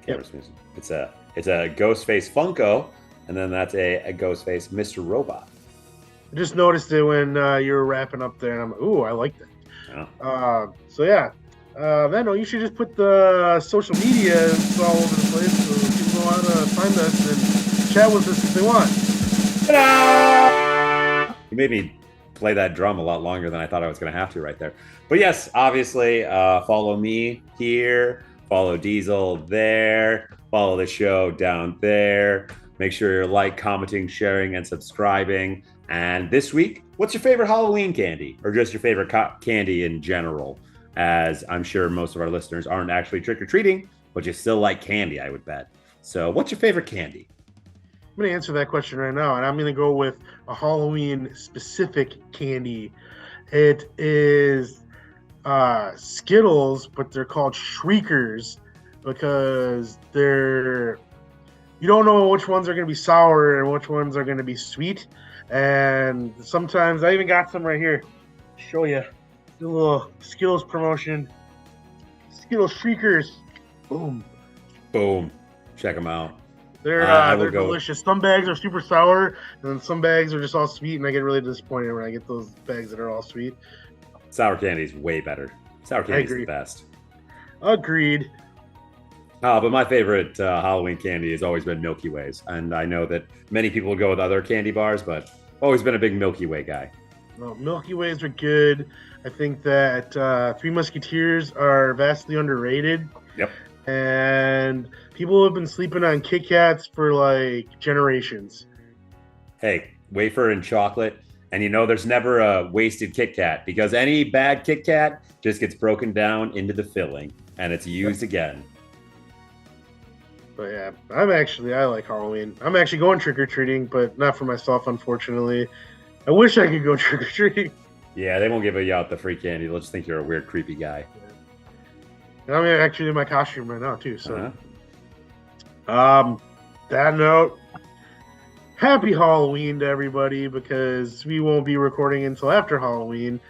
It's a Ghostface Funko, and then that's a Ghostface Mr. Robot. I just noticed it when you were wrapping up there, and I'm like, ooh, I like that. Yeah. So yeah, Vando, you should just put the social media all over the place so people know how to find us and chat with us if they want. You made me play that drum a lot longer than I thought I was going to have to right there. But yes, obviously, follow me here, follow Diesel there, follow the show down there. Make sure you're like, commenting, sharing, and subscribing. And this week, what's your favorite Halloween candy? Or just your favorite candy in general? As I'm sure most of our listeners aren't actually trick-or-treating, but you still like candy, I would bet. So what's your favorite candy? I'm going to answer that question right now, and I'm going to go with a Halloween-specific candy. It is Skittles, but they're called Shriekers because they're... You don't know which ones are going to be sour and which ones are going to be sweet. And sometimes, I even got some right here. Show you. Do a little Skittles promotion. Skittles Shriekers. Boom. Boom. Check them out. They're delicious. Some bags are super sour, and then some bags are just all sweet, and I get really disappointed when I get those bags that are all sweet. Sour candy is way better. Sour candy is the best. Agreed. But my favorite Halloween candy has always been Milky Ways. And I know that many people go with other candy bars, but I've always been a big Milky Way guy. Well, Milky Ways are good. I think that Three Musketeers are vastly underrated. Yep. And people have been sleeping on Kit Kats for like generations. Hey, wafer and chocolate. And you know there's never a wasted Kit Kat because any bad Kit Kat just gets broken down into the filling and it's used again. But yeah, I like Halloween. I'm actually going trick-or-treating, but not for myself, unfortunately. I wish I could go trick-or-treating. Yeah, they won't give you out the free candy. They'll just think you're a weird, creepy guy. And I'm actually in my costume right now, too. So, that note, happy Halloween to everybody because we won't be recording until after Halloween.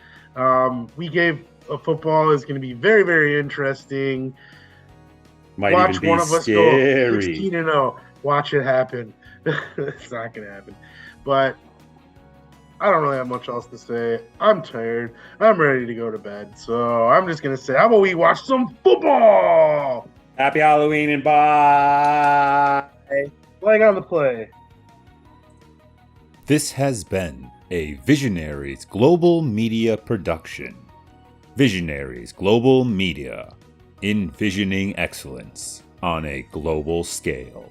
Week 8 of football is going to be very, very interesting. Might watch even be one of us scary. go 16-0. Watch it happen. It's not gonna happen. But I don't really have much else to say. I'm tired. I'm ready to go to bed. So I'm just gonna say, how about we watch some football? Happy Halloween and bye. Flag on the play. This has been a Visionaries Global Media production. Visionaries Global Media, envisioning excellence on a global scale.